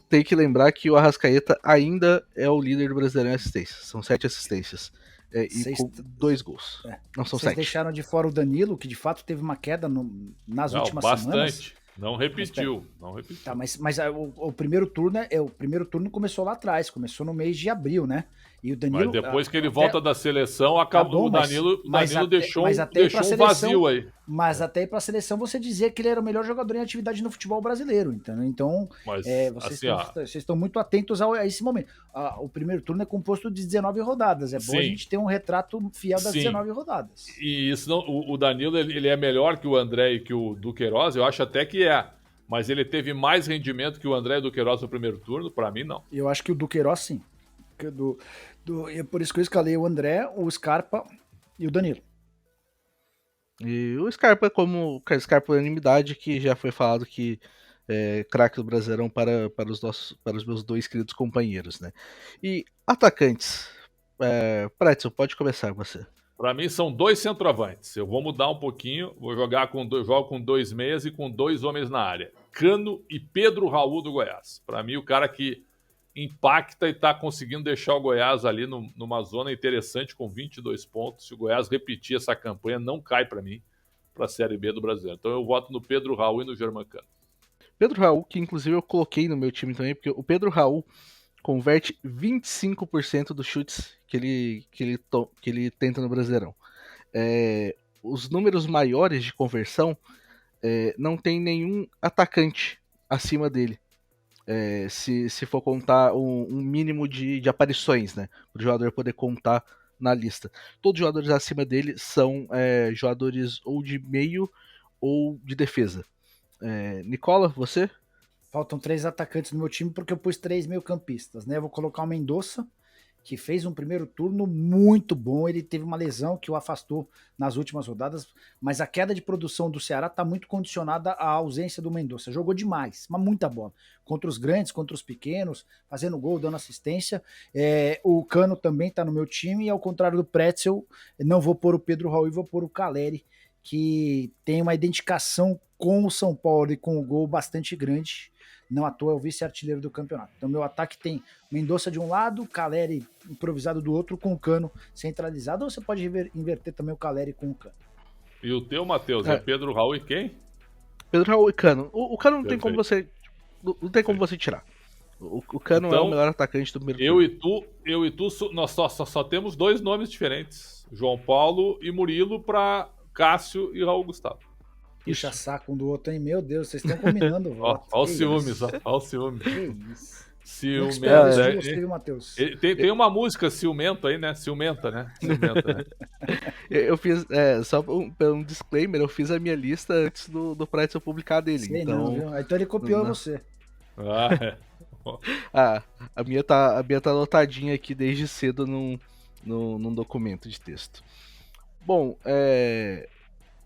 Tem que lembrar que o Arrascaeta ainda é o líder do Brasileirão em assistências, são 7 assistências, e com 2 gols. Não são 7. Vocês deixaram de fora o Danilo, que de fato teve uma queda nas últimas semanas. Bastante. Não repetiu. Tá, mas o primeiro turno começou lá atrás, começou no mês de abril, né? E o Danilo, mas depois que ele volta da seleção, acabou, o Danilo deixou um vazio aí. Mas até ir pra seleção você dizia que ele era o melhor jogador em atividade no futebol brasileiro, entendeu? Então, vocês estão muito atentos a esse momento. O primeiro turno é composto de 19 rodadas, é bom a gente ter um retrato fiel das 19 rodadas. E isso não, o Danilo ele é melhor que o André e que o Duqueiroz, eu acho até que é. Mas ele teve mais rendimento que o André e o Duqueiroz no primeiro turno? Pra mim, não. Eu acho que o Duqueiroz, sim. É por isso que eu escalei o André, o Scarpa e o Danilo. E o Scarpa, como o Scarpa unanimidade, que já foi falado que é craque do Brasileirão para os meus 2 queridos companheiros, né? E atacantes, Pretzel, pode começar você. Para mim são 2 centroavantes. Eu vou mudar um pouquinho, jogo com 2 meias e com 2 homens na área. Cano e Pedro Raul do Goiás. Para mim o cara que impacta e está conseguindo deixar o Goiás ali numa zona interessante com 22 pontos. Se o Goiás repetir essa campanha, não cai para mim para a Série B do Brasileiro. Então eu voto no Pedro Raul e no Germancano. Pedro Raul, que inclusive eu coloquei no meu time também, porque o Pedro Raul converte 25% dos chutes que ele tenta no Brasileirão. Os números maiores de conversão não tem nenhum atacante acima dele. Se for contar um mínimo de aparições, né, para o jogador poder contar na lista. Todos os jogadores acima dele são jogadores ou de meio ou de defesa. Nicola, você? Faltam 3 atacantes no meu time porque eu pus 3 meio-campistas, né? Eu vou colocar o Mendonça, que fez um primeiro turno muito bom. Ele teve uma lesão que o afastou nas últimas rodadas, mas a queda de produção do Ceará está muito condicionada à ausência do Mendonça. Jogou demais, mas muita bola. Contra os grandes, contra os pequenos, fazendo gol, dando assistência. O Cano também está no meu time, e ao contrário do Pretzel, não vou pôr o Pedro Raul e vou pôr o Caleri, que tem uma identificação com o São Paulo e com o gol bastante grande. Não à toa é o vice-artilheiro do campeonato. Então meu ataque tem Mendonça de um lado, Caleri improvisado do outro, com o Cano centralizado, ou você pode inverter também o Caleri com o Cano. E o teu, Matheus, é Pedro Raul e quem? Pedro Raul e Cano. O Cano não tem como você tirar. O Cano então, é o melhor atacante do primeiro turno. Eu e tu, nós só temos 2 nomes diferentes. João Paulo e Murilo para Cássio e Raul Gustavo. Puxa saco um do outro, hein? Meu Deus, vocês estão combinando o voto. Olha os ciúmes, olha o ciúme. Que isso. Ciumento. Matheus. Tem uma música ciumento aí, né? Ciumenta, né? Eu fiz, só um disclaimer, eu fiz a minha lista antes do Pretzel publicar dele. Sei então... não, viu? Então ele copiou você. A minha tá anotadinha aqui desde cedo num documento de texto. Bom,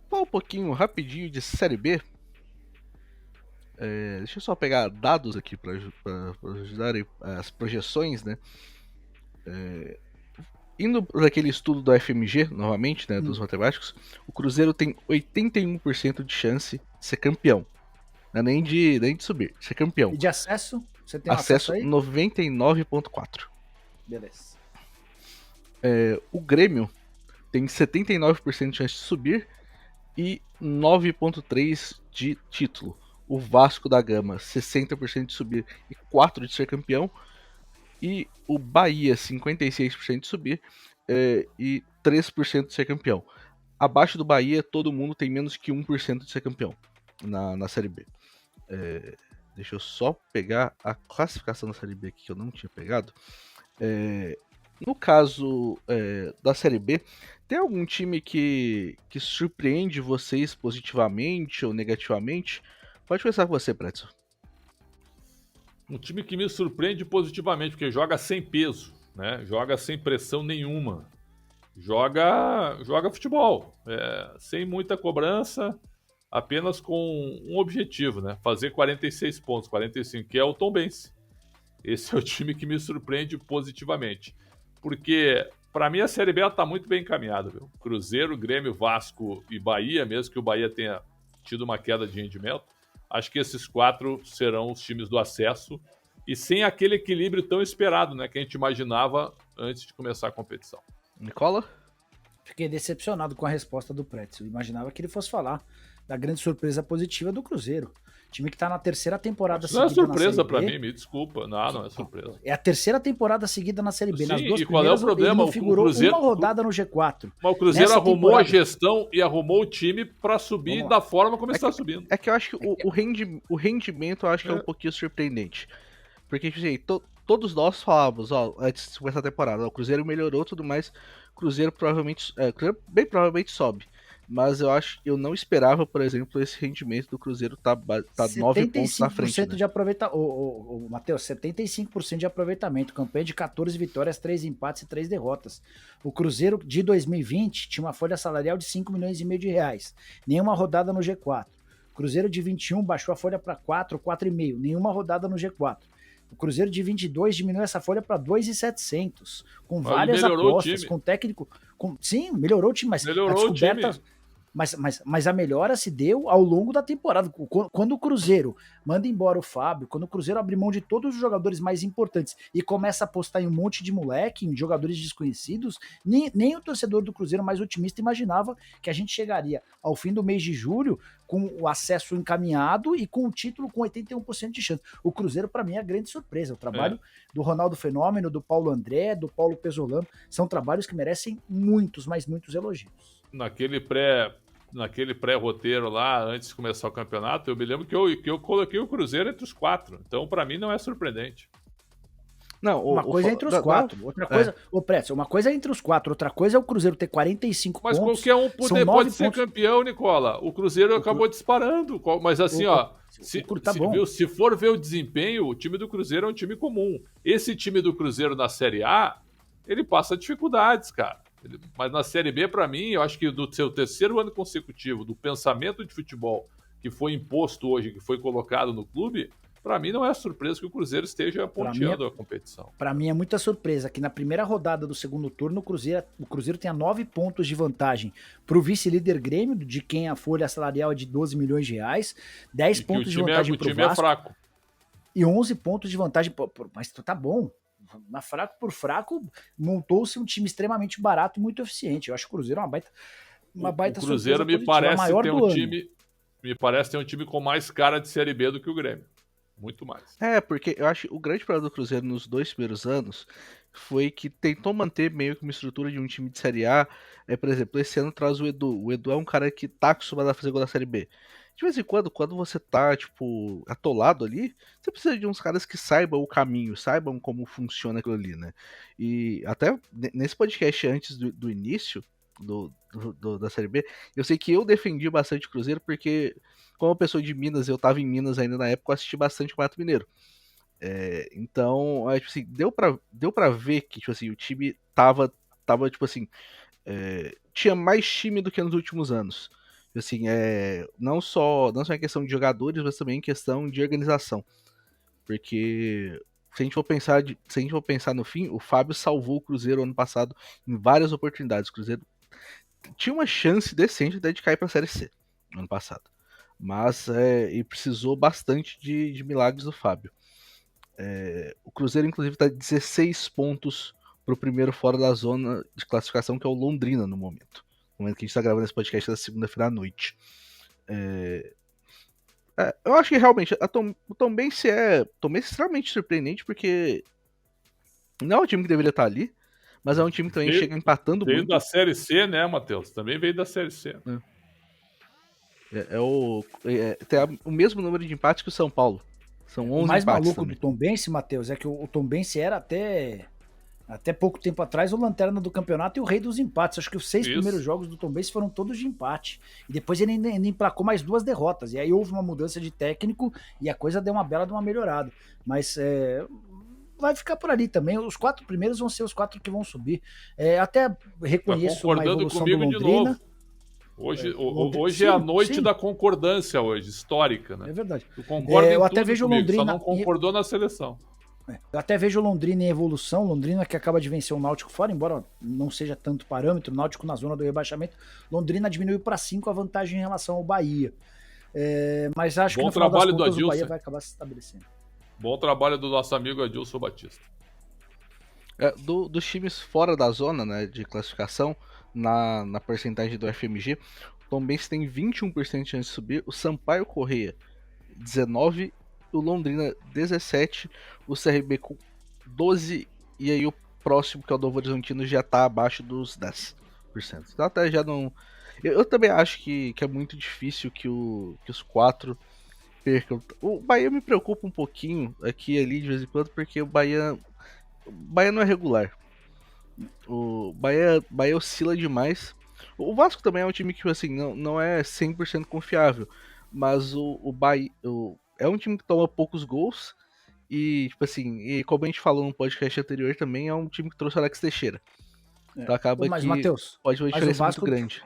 falar um pouquinho rapidinho de Série B. Deixa eu só pegar dados aqui para ajudarem as projeções, né? Indo por aquele estudo do FMG, novamente, né, dos matemáticos, o Cruzeiro tem 81% de chance de ser campeão. Não é nem de subir, ser campeão. E de acesso? Você tem acesso aí? 99,4. Beleza. O Grêmio tem 79% de chance de subir e 9,3% de título. O Vasco da Gama, 60% de subir e 4% de ser campeão. E o Bahia, 56% de subir e 3% de ser campeão. Abaixo do Bahia, todo mundo tem menos que 1% de ser campeão na Série B. Deixa eu só pegar a classificação da Série B aqui que eu não tinha pegado. No caso da Série B, tem algum time que surpreende vocês positivamente ou negativamente? Pode começar com você, Pretzel. Um time que me surpreende positivamente, porque joga sem peso, né? Joga sem pressão nenhuma. Joga futebol, sem muita cobrança, apenas com um objetivo, né? Fazer 46 pontos, 45, que é o Tombense. Esse é o time que me surpreende positivamente. Porque, para mim, a Série B está muito bem encaminhada, viu? Cruzeiro, Grêmio, Vasco e Bahia, mesmo que o Bahia tenha tido uma queda de rendimento, acho que esses 4 serão os times do acesso e sem aquele equilíbrio tão esperado, né? Que a gente imaginava antes de começar a competição. Nicola? Fiquei decepcionado com a resposta do Pretzel. Imaginava que ele fosse falar da grande surpresa positiva do Cruzeiro. Time que tá na terceira temporada seguida. Não é surpresa pra mim, me desculpa. Não é surpresa. É a terceira temporada seguida na Série B. Sim, nas duas e qual é o problema? Ele não figurou o Cruzeiro, uma rodada no G4. Mas o Cruzeiro arrumou a gestão e arrumou o time pra subir da forma como está subindo. É que eu acho que o rendimento eu acho que é um pouquinho surpreendente. Porque, tipo assim, todos nós falávamos, antes de começar a temporada, o Cruzeiro melhorou tudo mais, o Cruzeiro bem provavelmente sobe. Mas eu não esperava, por exemplo, esse rendimento do Cruzeiro tá 9 pontos na frente. 75% de aproveitamento. Matheus, 75% de aproveitamento. Campanha de 14 vitórias, 3 empates e 3 derrotas. O Cruzeiro de 2020 tinha uma folha salarial de 5 milhões e meio de reais. Nenhuma rodada no G4. O Cruzeiro de 21 baixou a folha para 4,5. Nenhuma rodada no G4. O Cruzeiro de 22 diminuiu essa folha para 2,700. Com várias apostas, com técnico. Sim, melhorou o time, mas melhorou a descoberta. O time. Mas a melhora se deu ao longo da temporada. Quando o Cruzeiro manda embora o Fábio, quando o Cruzeiro abre mão de todos os jogadores mais importantes e começa a apostar em um monte de moleque, em jogadores desconhecidos, nem o torcedor do Cruzeiro mais otimista imaginava que a gente chegaria ao fim do mês de julho com o acesso encaminhado e com o título com 81% de chance. O Cruzeiro, para mim, é a grande surpresa. O trabalho do Ronaldo Fenômeno, do Paulo André, do Paulo Pesolano, são trabalhos que merecem muitos, mas muitos elogios. Naquele pré-roteiro lá, antes de começar o campeonato, eu me lembro que eu coloquei o Cruzeiro entre os 4. Então, para mim, não é surpreendente. Não, uma coisa é entre os 4. Outra coisa, Pretzel, uma coisa é entre os 4, outra coisa é o Cruzeiro ter 45 mas pontos. Mas qualquer um pode ser campeão, Nicola. O Cruzeiro acabou disparando. Mas assim, se for ver o desempenho, o time do Cruzeiro é um time comum. Esse time do Cruzeiro na Série A, ele passa dificuldades, cara. Mas na Série B, para mim, eu acho que do seu terceiro ano consecutivo, do pensamento de futebol que foi imposto hoje, que foi colocado no clube, para mim não é surpresa que o Cruzeiro esteja ponteando a competição. Para mim é muita surpresa que na primeira rodada do segundo turno o Cruzeiro tenha 9 pontos de vantagem para o vice-líder Grêmio, de quem a folha salarial é de 12 milhões de reais, 10 pontos de vantagem para o Vasco. O time é fraco. E 11 pontos de vantagem, mas tá bom. Na fraco por fraco, montou-se um time extremamente barato e muito eficiente. Eu acho que o Cruzeiro é uma baita o Cruzeiro me parece ter um time com mais cara de Série B do que o Grêmio. Muito mais. Porque eu acho que o grande problema do Cruzeiro nos 2 primeiros anos foi que tentou manter meio que uma estrutura de um time de Série A. Por exemplo, esse ano traz o Edu. O Edu é um cara que tá acostumado a fazer gol da Série B. De vez em quando você tá, atolado ali, você precisa de uns caras que saibam o caminho, saibam como funciona aquilo ali, né? E até nesse podcast antes do início da Série B, eu sei que eu defendi bastante o Cruzeiro, porque como pessoa de Minas, eu tava em Minas ainda na época, eu assisti bastante o Campeonato Mineiro. Então, deu pra ver que, o time tava tinha mais time do que nos últimos anos. Não só em questão de jogadores, mas também em questão de organização. Porque se a gente for pensar no fim, o Fábio salvou o Cruzeiro ano passado em várias oportunidades. O Cruzeiro tinha uma chance decente de cair para a Série C ano passado. Mas e precisou bastante de milagres do Fábio. O Cruzeiro, inclusive, está 16 pontos para o primeiro fora da zona de classificação, que é o Londrina, no momento. No momento que a gente está gravando esse podcast da segunda-feira à noite. Eu acho que realmente o Tombense é extremamente surpreendente, porque não é um time que deveria estar ali, mas é um time que também chega empatando veio muito. Veio da Série C, né, Matheus? Também veio da Série C. Tem o mesmo número de empates que o São Paulo. São 11 empates. O mais maluco também do Tombense, Matheus, é que o Tombense era até pouco tempo atrás o lanterna do campeonato e o rei dos empates. Acho que os 6 primeiros jogos do Tombense foram todos de empate. E depois ele ainda emplacou mais 2 derrotas. E aí houve uma mudança de técnico e a coisa deu uma bela de uma melhorada. Mas vai ficar por ali também. Os 4 primeiros vão ser os 4 que vão subir. Até reconheço uma evolução do Londrina. Hoje é a noite da concordância hoje, histórica, né? É verdade. Tu concorda eu em até tudo vejo comigo, Londrina só não concordou na seleção. Eu até vejo o Londrina em evolução. Londrina que acaba de vencer o Náutico fora, embora não seja tanto parâmetro. Náutico na zona do rebaixamento. Londrina diminuiu para 5 a vantagem em relação ao Bahia. Mas acho que no final das contas o Bahia vai acabar se estabelecendo. Bom trabalho do nosso amigo Adilson Batista. Dos times fora da zona, né, de classificação, na porcentagem do FMG, o Tombense tem 21% de chance de subir, o Sampaio Corrêa 19%, o Londrina 17%, o CRB com 12%, e aí o próximo, que é o Novo Horizontino, já está abaixo dos 10%. Então até já não... Eu também acho que é muito difícil que os 4 percam. O Bahia me preocupa um pouquinho aqui e ali de vez em quando, porque o Bahia não é regular. O Bahia oscila demais. O Vasco também é um time que, assim, não é 100% confiável, mas o Bahia é um time que toma poucos gols e, tipo assim, e como a gente falou no podcast anterior também, é um time que trouxe o Alex Teixeira. Então acaba mas, que Mateus, pode ter uma diferença muito grande.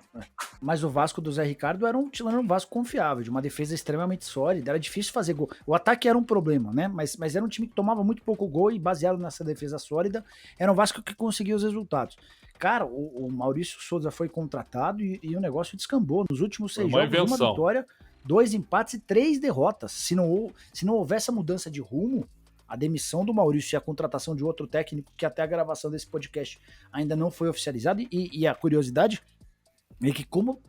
Mas o Vasco do Zé Ricardo era um Vasco confiável, de uma defesa extremamente sólida, era difícil fazer gol. O ataque era um problema, né? Mas era um time que tomava muito pouco gol e baseado nessa defesa sólida, era um Vasco que conseguia os resultados. Cara, o Maurício Souza foi contratado e o negócio descambou. Nos últimos 6 jogos, uma vitória, 2 empates e 3 derrotas. Se não houvesse a mudança de rumo, a demissão do Maurício e a contratação de outro técnico, que até a gravação desse podcast ainda não foi oficializado, e a curiosidade é que como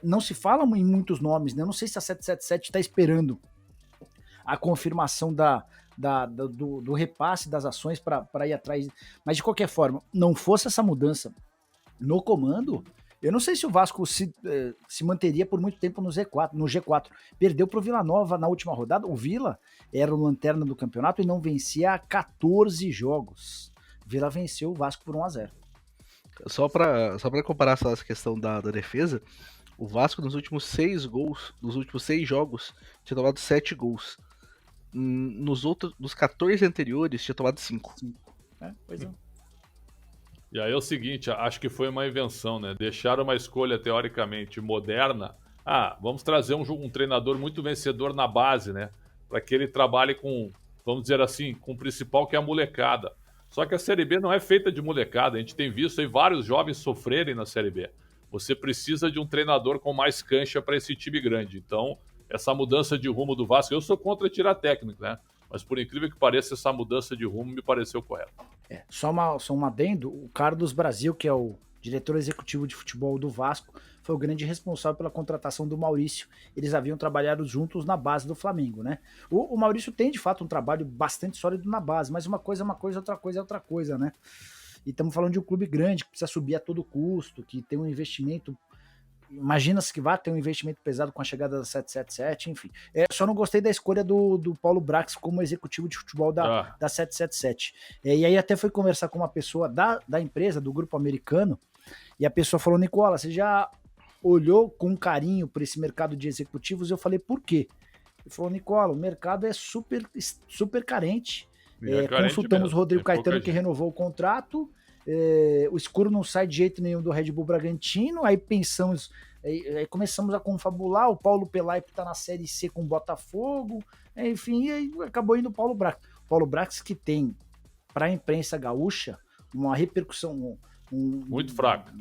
não se fala em muitos nomes, né? Eu não sei se a 777 está esperando a confirmação do repasse das ações para ir atrás, mas de qualquer forma, não fosse essa mudança no comando, eu não sei se o Vasco se manteria por muito tempo no G4. Perdeu para o Vila Nova na última rodada. O Vila era o lanterna do campeonato e não vencia há 14 jogos. Vila venceu o Vasco por 1-0. Só para comparar essa questão da defesa, o Vasco nos últimos 6 jogos, tinha tomado 7 gols. Nos 14 anteriores, tinha tomado 5. Pois é. E aí é o seguinte, acho que foi uma invenção, né? Deixaram uma escolha teoricamente moderna. Vamos trazer um treinador muito vencedor na base, né? Para que ele trabalhe com, vamos dizer assim, com o principal, que é a molecada. Só que a Série B não é feita de molecada. A gente tem visto aí vários jovens sofrerem na Série B. Você precisa de um treinador com mais cancha para esse time grande. Então, essa mudança de rumo do Vasco, eu sou contra tirar técnico, né? Mas por incrível que pareça, essa mudança de rumo me pareceu correta. Só um adendo, o Carlos Brasil, que é o diretor executivo de futebol do Vasco, foi o grande responsável pela contratação do Maurício. Eles haviam trabalhado juntos na base do Flamengo, né? O Maurício tem, de fato, um trabalho bastante sólido na base, mas uma coisa é uma coisa, outra coisa é outra coisa, né? E estamos falando de um clube grande, que precisa subir a todo custo, que tem um investimento... Imagina-se que vai ter um investimento pesado com a chegada da 777, enfim. Só não gostei da escolha do Paulo Brax como executivo de futebol da 777. E aí até fui conversar com uma pessoa da empresa, do grupo americano, e a pessoa falou: Nicola, você já olhou com carinho para esse mercado de executivos? Eu falei: por quê? Ele falou: Nicola, o mercado é super, super carente. Consultamos o Rodrigo Caetano, que renovou o contrato. O escuro não sai de jeito nenhum do Red Bull Bragantino. Aí pensamos, aí começamos a confabular. O Paulo Pelaipe tá na Série C com o Botafogo, enfim, e aí acabou indo o Paulo Brax. Paulo Brax, que tem para a imprensa gaúcha uma repercussão muito fraca.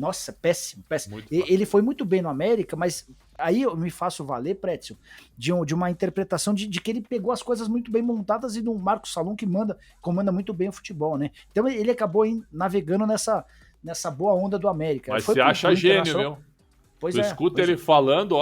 Nossa, péssimo. Ele foi muito bem no América, mas aí eu me faço valer, Pretzel, de uma interpretação de que ele pegou as coisas muito bem montadas e do Marcos Salum que comanda muito bem o futebol, né? Então ele acabou navegando nessa boa onda do América. Mas você acha gênio, viu? Pois tu escuta ele falando,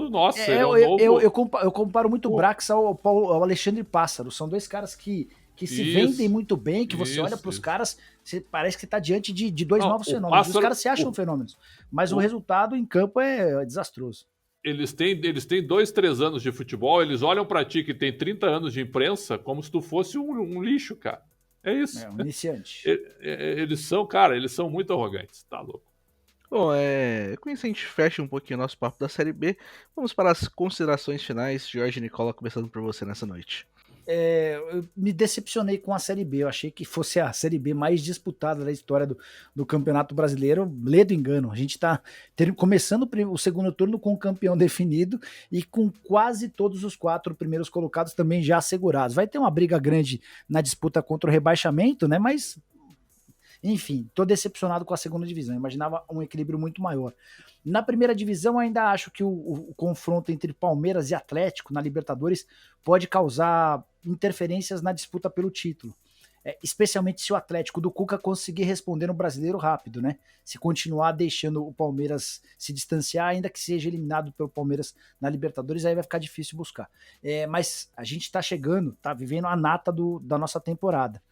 nossa, ele é um novo... Eu comparo muito o Brax ao Alexandre Pássaro. São dois caras que se vendem muito bem, que você olha pros caras, você parece que tá diante de dois novos fenômenos. Os caras se acham fenômenos, mas o resultado em campo é desastroso. Eles têm 2, 3 anos de futebol, eles olham pra ti que tem 30 anos de imprensa como se tu fosse um lixo, cara. É isso. É, um iniciante. Eles são muito arrogantes, tá louco. Bom, com isso a gente fecha um pouquinho o nosso papo da Série B. Vamos para as considerações finais. Jorge e Nicola, começando por você nessa noite. Eu me decepcionei com a Série B. Eu achei que fosse a Série B mais disputada da história do Campeonato Brasileiro. Ledo engano. A gente está começando o segundo turno com o campeão definido e com quase todos os 4 primeiros colocados também já assegurados. Vai ter uma briga grande na disputa contra o rebaixamento, né? Mas, enfim, tô decepcionado com a segunda divisão. Eu imaginava um equilíbrio muito maior. Na primeira divisão, ainda acho que o confronto entre Palmeiras e Atlético na Libertadores pode causar interferências na disputa pelo título. Especialmente se o Atlético do Cuca conseguir responder no Brasileiro rápido, né? Se continuar deixando o Palmeiras se distanciar, ainda que seja eliminado pelo Palmeiras na Libertadores, aí vai ficar difícil buscar. Mas a gente tá chegando, tá vivendo a nata da nossa temporada,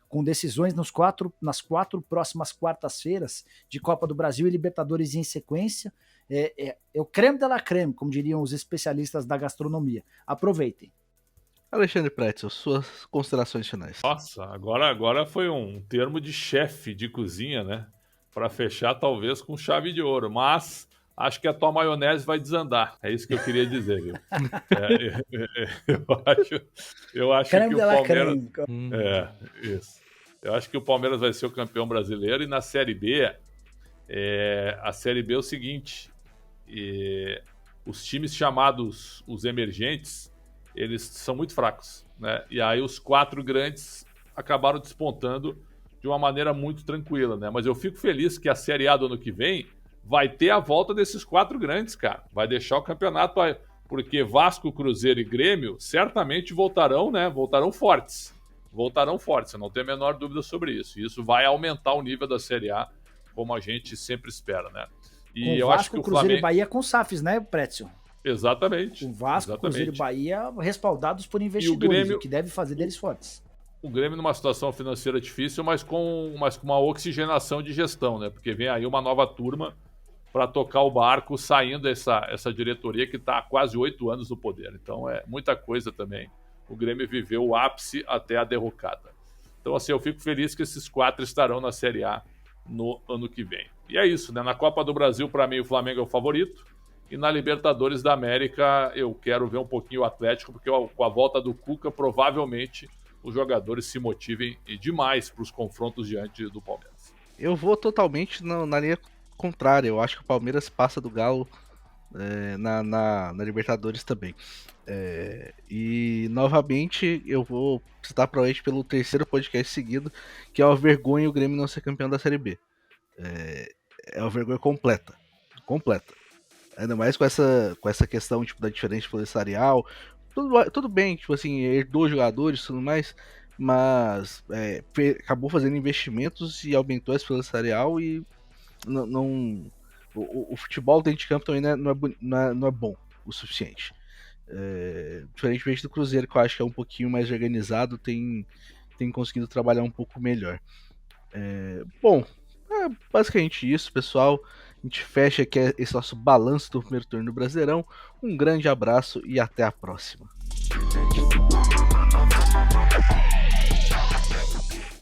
com decisões nas 4 próximas quartas-feiras de Copa do Brasil e Libertadores em sequência. É o creme de la creme, como diriam os especialistas da gastronomia. Aproveitem. Alexandre Pretzel, suas considerações finais. Nossa, agora foi um termo de chefe de cozinha, né? Para fechar talvez com chave de ouro, mas acho que a tua maionese vai desandar. É isso que eu queria dizer, viu? Eu acho que o Palmeiras... isso. Eu acho que o Palmeiras vai ser o campeão brasileiro e na Série B, a Série B é o seguinte, os times chamados os emergentes, eles são muito fracos, né? E aí os 4 grandes acabaram despontando de uma maneira muito tranquila, né? Mas eu fico feliz que a Série A do ano que vem vai ter a volta desses 4 grandes, cara. Vai deixar o campeonato aí, porque Vasco, Cruzeiro e Grêmio certamente voltarão, né? Voltarão fortes, eu não tenho a menor dúvida sobre isso. E isso vai aumentar o nível da Série A, como a gente sempre espera, né? E com eu Vasco, acho que o Cruzeiro Flamengo... e Bahia com SAFs, né, Pretzel? Exatamente. O Vasco, Cruzeiro e Bahia respaldados por investidores, Grêmio... o que deve fazer deles fortes. O Grêmio numa situação financeira difícil, mas com uma oxigenação de gestão, né? Porque vem aí uma nova turma para tocar o barco, saindo essa diretoria que está há quase 8 anos no poder. Então é muita coisa também. O Grêmio viveu o ápice até a derrocada. Então, assim, eu fico feliz que esses 4 estarão na Série A no ano que vem. E é isso, né? Na Copa do Brasil, para mim, o Flamengo é o favorito. E na Libertadores da América, eu quero ver um pouquinho o Atlético, porque com a volta do Cuca, provavelmente os jogadores se motivem demais para os confrontos diante do Palmeiras. Eu vou totalmente na linha contrária. Eu acho que o Palmeiras passa do Galo na Libertadores também. E novamente eu vou citar provavelmente pelo 3º podcast seguido, que é uma vergonha o Grêmio não ser campeão da Série B. É uma vergonha completa. Ainda mais com essa questão tipo, da diferença policial. Tudo bem, tipo assim, herdou jogadores e tudo mais, mas acabou fazendo investimentos e aumentou a esperança salarial e o futebol dentro de campo também não é bom o suficiente. Diferentemente do Cruzeiro, que eu acho que é um pouquinho mais organizado, tem conseguido trabalhar um pouco melhor. Bom, basicamente isso, pessoal. A gente fecha aqui esse nosso balanço do primeiro turno do Brasileirão. Um grande abraço e até a próxima.